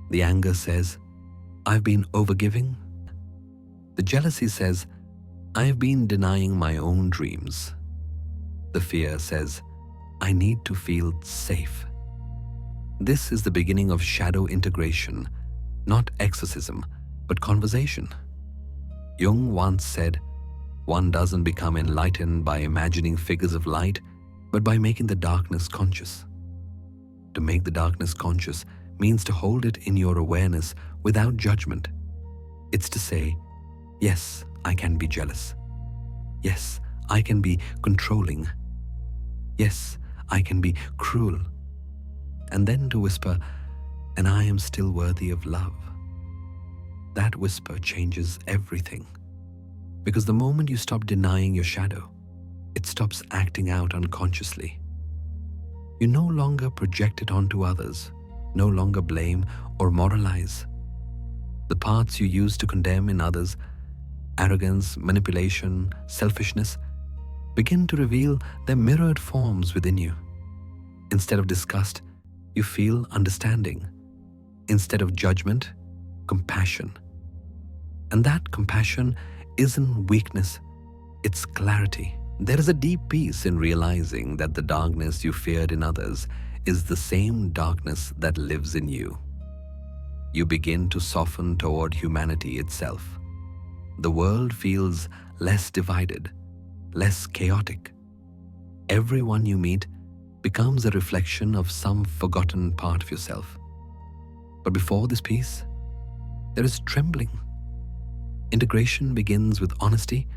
The anger says, I've been overgiving. The jealousy says, I've been denying my own dreams. The fear says, I need to feel safe. This is the beginning of shadow integration, not exorcism, but conversation. Jung once said, one doesn't become enlightened by imagining figures of light, but by making the darkness conscious. To make the darkness conscious means to hold it in your awareness without judgment. It's to say, yes, I can be jealous. Yes, I can be controlling. Yes, I can be cruel. And then to whisper, and I am still worthy of love. That whisper changes everything. Because the moment you stop denying your shadow, it stops acting out unconsciously. You no longer project it onto others, no longer blame or moralize. The parts you use to condemn in others, arrogance, manipulation, selfishness, begin to reveal their mirrored forms within you. Instead of disgust, you feel understanding. Instead of judgment, compassion. And that compassion isn't weakness, it's clarity. There is a deep peace in realizing that the darkness you feared in others is the same darkness that lives in you. You begin to soften toward humanity itself. The world feels less divided, less chaotic. Everyone you meet becomes a reflection of some forgotten part of yourself. But before this peace, there is trembling. Integration begins with honesty,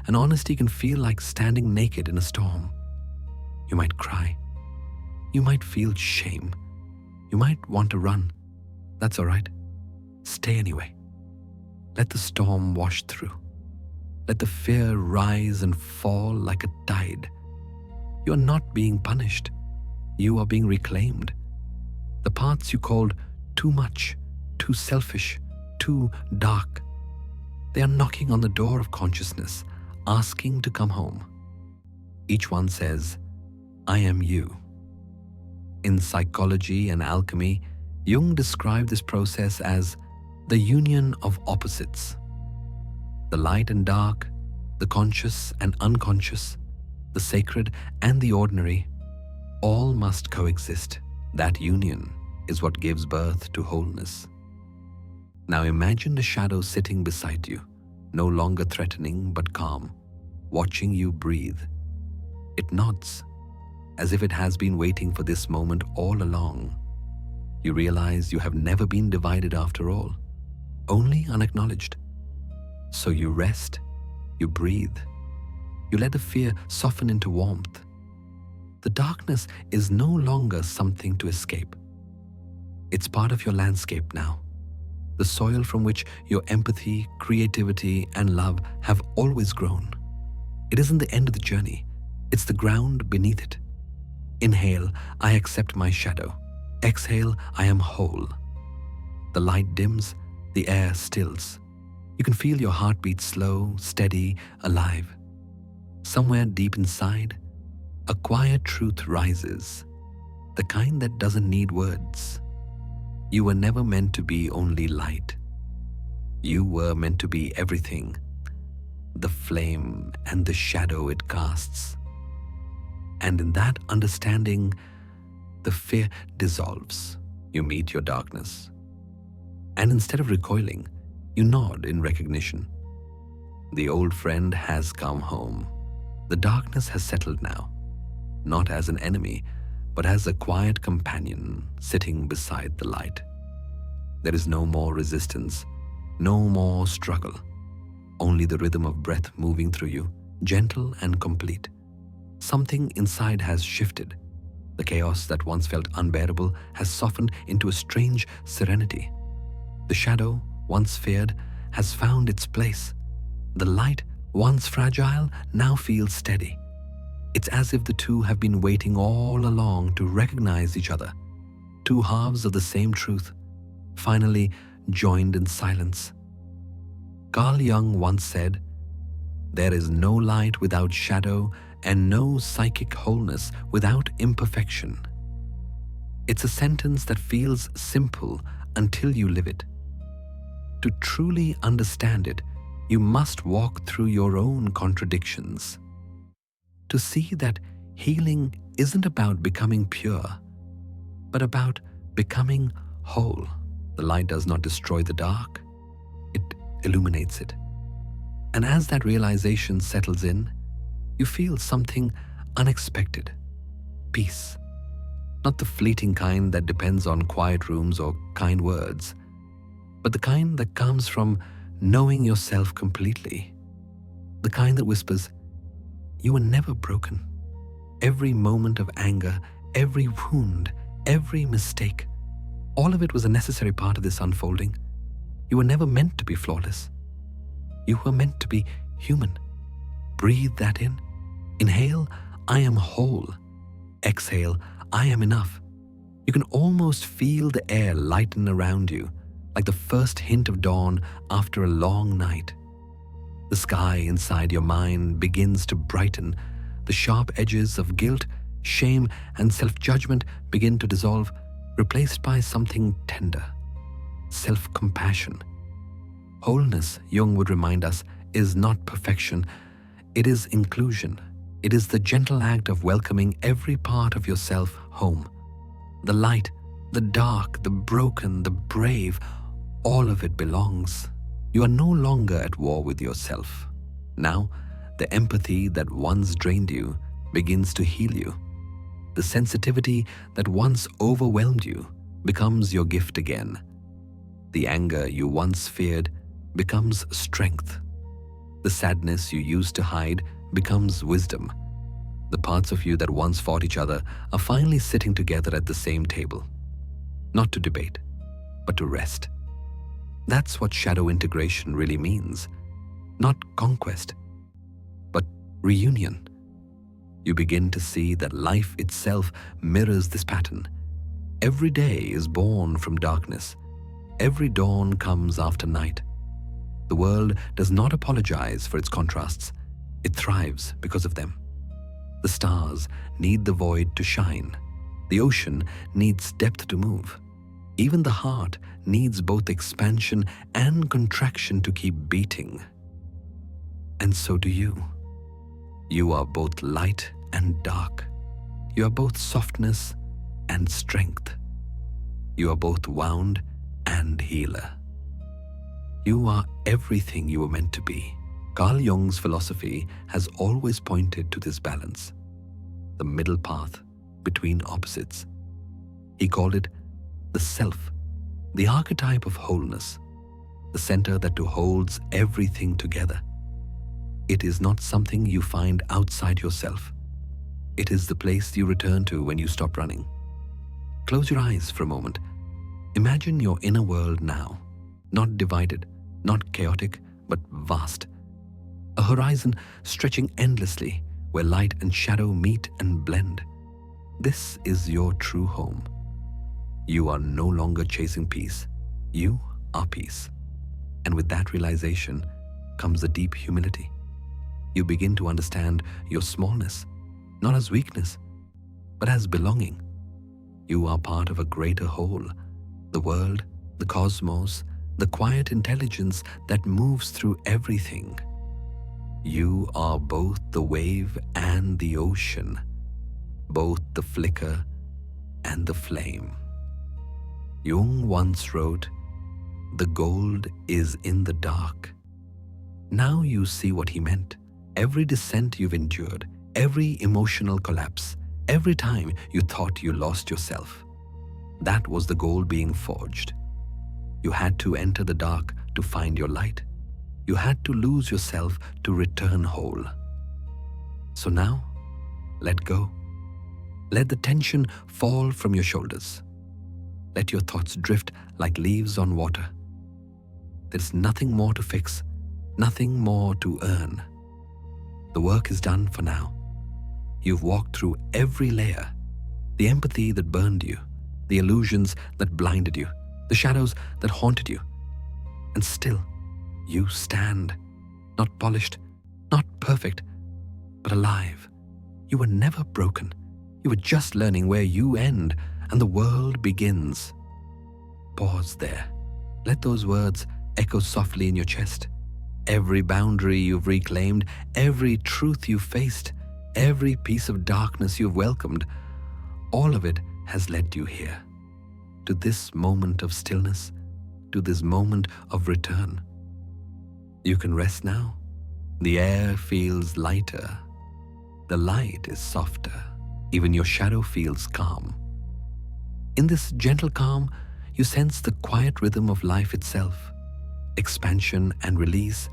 and honesty can feel like standing naked in a storm. You might cry. You might feel shame. You might want to run. That's all right. Stay anyway. Let the storm wash through. Let the fear rise and fall like a tide. You are not being punished. You are being reclaimed. The parts you called too much, too selfish, too dark, they are knocking on the door of consciousness, asking to come home. Each one says, I am you. In psychology and alchemy, Jung described this process as the union of opposites. The light and dark, the conscious and unconscious, the sacred and the ordinary, all must coexist. That union is what gives birth to wholeness. Now imagine a shadow sitting beside you, no longer threatening but calm, watching you breathe. It nods, as if it has been waiting for this moment all along. You realize you have never been divided after all, only unacknowledged. So you rest, you breathe, you let the fear soften into warmth. The darkness is no longer something to escape. It's part of your landscape now, the soil from which your empathy, creativity, and love have always grown. It isn't the end of the journey, it's the ground beneath it. Inhale, I accept my shadow. Exhale, I am whole. The light dims, the air stills. You can feel your heartbeat slow, steady, alive. Somewhere deep inside, a quiet truth rises, the kind that doesn't need words. You were never meant to be only light. You were meant to be everything, the flame and the shadow it casts. And in that understanding, the fear dissolves. You meet your darkness. And instead of recoiling, you nod in recognition. The old friend has come home. The darkness has settled now, not as an enemy, but as a quiet companion sitting beside the light. There is no more resistance, no more struggle, only the rhythm of breath moving through you, gentle and complete. Something inside has shifted. The chaos that once felt unbearable has softened into a strange serenity. The shadow, once feared, has found its place. The light, once fragile, now feels steady. It's as if the two have been waiting all along to recognize each other. Two halves of the same truth, finally joined in silence. Carl Jung once said, "There is no light without shadow and no psychic wholeness without imperfection." It's a sentence that feels simple until you live it. To truly understand it, you must walk through your own contradictions. To see that healing isn't about becoming pure, but about becoming whole. The light does not destroy the dark, it illuminates it. And as that realization settles in, you feel something unexpected. Peace. Not the fleeting kind that depends on quiet rooms or kind words, but the kind that comes from knowing yourself completely. The kind that whispers, "You were never broken." Every moment of anger, every wound, every mistake, all of it was a necessary part of this unfolding. You were never meant to be flawless. You were meant to be human. Breathe that in. Inhale, "I am whole." Exhale, "I am enough." You can almost feel the air lighten around you, like the first hint of dawn after a long night. The sky inside your mind begins to brighten. The sharp edges of guilt, shame, and self-judgment begin to dissolve, replaced by something tender. Self-compassion. Wholeness, Jung would remind us, is not perfection. It is inclusion. It is the gentle act of welcoming every part of yourself home. The light, the dark, the broken, the brave, all of it belongs. You are no longer at war with yourself. Now, the empathy that once drained you begins to heal you. The sensitivity that once overwhelmed you becomes your gift again. The anger you once feared becomes strength. The sadness you used to hide becomes wisdom. The parts of you that once fought each other are finally sitting together at the same table. Not to debate, but to rest. That's what shadow integration really means. Not conquest, but reunion. You begin to see that life itself mirrors this pattern. Every day is born from darkness. Every dawn comes after night. The world does not apologize for its contrasts. It thrives because of them. The stars need the void to shine. The ocean needs depth to move. Even the heart needs both expansion and contraction to keep beating. And so do you. You are both light and dark. You are both softness and strength. You are both wound and healer. You are everything you were meant to be. Carl Jung's philosophy has always pointed to this balance, the middle path between opposites. He called it the self, the archetype of wholeness, the center that holds everything together. It is not something you find outside yourself. It is the place you return to when you stop running. Close your eyes for a moment. Imagine your inner world now, not divided, not chaotic, but vast. A horizon stretching endlessly where light and shadow meet and blend. This is your true home. You are no longer chasing peace. You are peace. And with that realization comes a deep humility. You begin to understand your smallness, not as weakness, but as belonging. You are part of a greater whole, the world, the cosmos, the quiet intelligence that moves through everything. You are both the wave and the ocean, both the flicker and the flame. Jung once wrote, "The gold is in the dark." Now you see what he meant. Every descent you've endured, every emotional collapse, every time you thought you lost yourself, that was the gold being forged. You had to enter the dark to find your light. You had to lose yourself to return whole. So now, let go. Let the tension fall from your shoulders. Let your thoughts drift like leaves on water. There is nothing more to fix, nothing more to earn. The work is done for now. You've walked through every layer, the empathy that burned you, the illusions that blinded you, the shadows that haunted you. And still, you stand, not polished, not perfect, but alive. You were never broken. You were just learning where you end and the world begins. Pause there. Let those words echo softly in your chest. Every boundary you've reclaimed, every truth you've faced, every piece of darkness you've welcomed, all of it has led you here, to this moment of stillness, to this moment of return. You can rest now. The air feels lighter. The light is softer. Even your shadow feels calm. In this gentle calm, you sense the quiet rhythm of life itself. Expansion and release,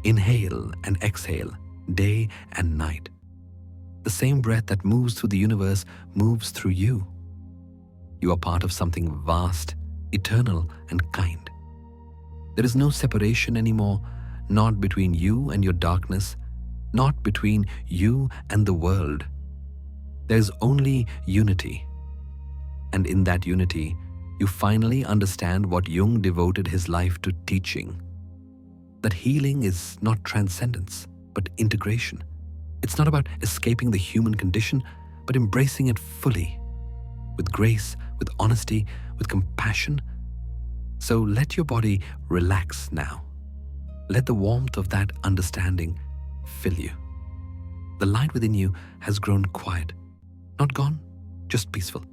inhale and exhale, day and night. The same breath that moves through the universe moves through you. You are part of something vast, eternal, and kind. There is no separation anymore, not between you and your darkness, not between you and the world. There is only unity. And in that unity, you finally understand what Jung devoted his life to teaching. That healing is not transcendence, but integration. It's not about escaping the human condition, but embracing it fully, with grace, with honesty, with compassion. So let your body relax now. Let the warmth of that understanding fill you. The light within you has grown quiet, not gone, just peaceful.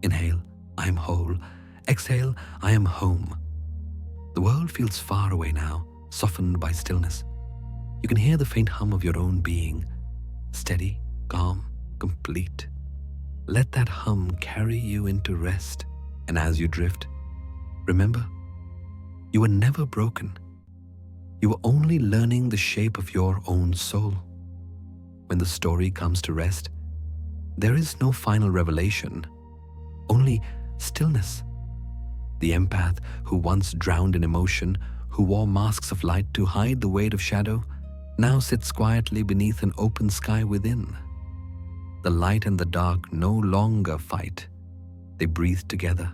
Inhale, I am whole. Exhale, I am home. The world feels far away now, softened by stillness. You can hear the faint hum of your own being, steady, calm, complete. Let that hum carry you into rest. And as you drift, remember, you were never broken. You were only learning the shape of your own soul. When the story comes to rest, there is no final revelation, only stillness. The empath who once drowned in emotion, who wore masks of light to hide the weight of shadow, now sits quietly beneath an open sky within. The light and the dark no longer fight. They breathe together.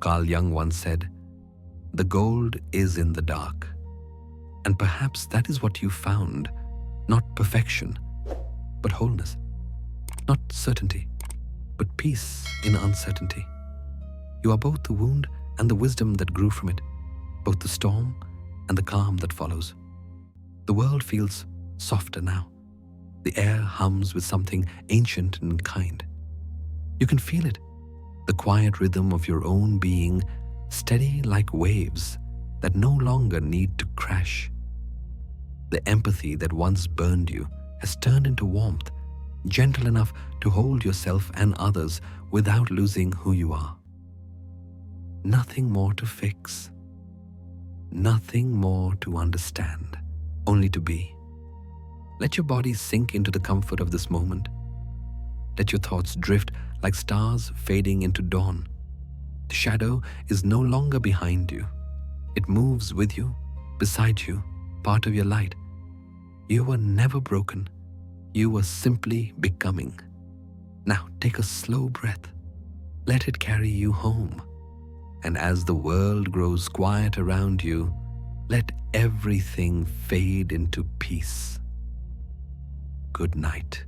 Carl Jung once said, "The gold is in the dark." And perhaps that is what you found, not perfection, but wholeness. Not certainty, but peace in uncertainty. You are both the wound and the wisdom that grew from it, both the storm and the calm that follows. The world feels softer now. The air hums with something ancient and kind. You can feel it, the quiet rhythm of your own being, steady like waves that no longer need to crash. The empathy that once burned you has turned into warmth, gentle enough to hold yourself and others without losing who you are. Nothing more to fix, nothing more to understand, only to be. Let your body sink into the comfort of this moment. Let your thoughts drift like stars fading into dawn. The shadow is no longer behind you. It moves with you, beside you, part of your light. You were never broken. You were simply becoming. Now take a slow breath. Let it carry you home. And as the world grows quiet around you, let everything fade into peace. Good night.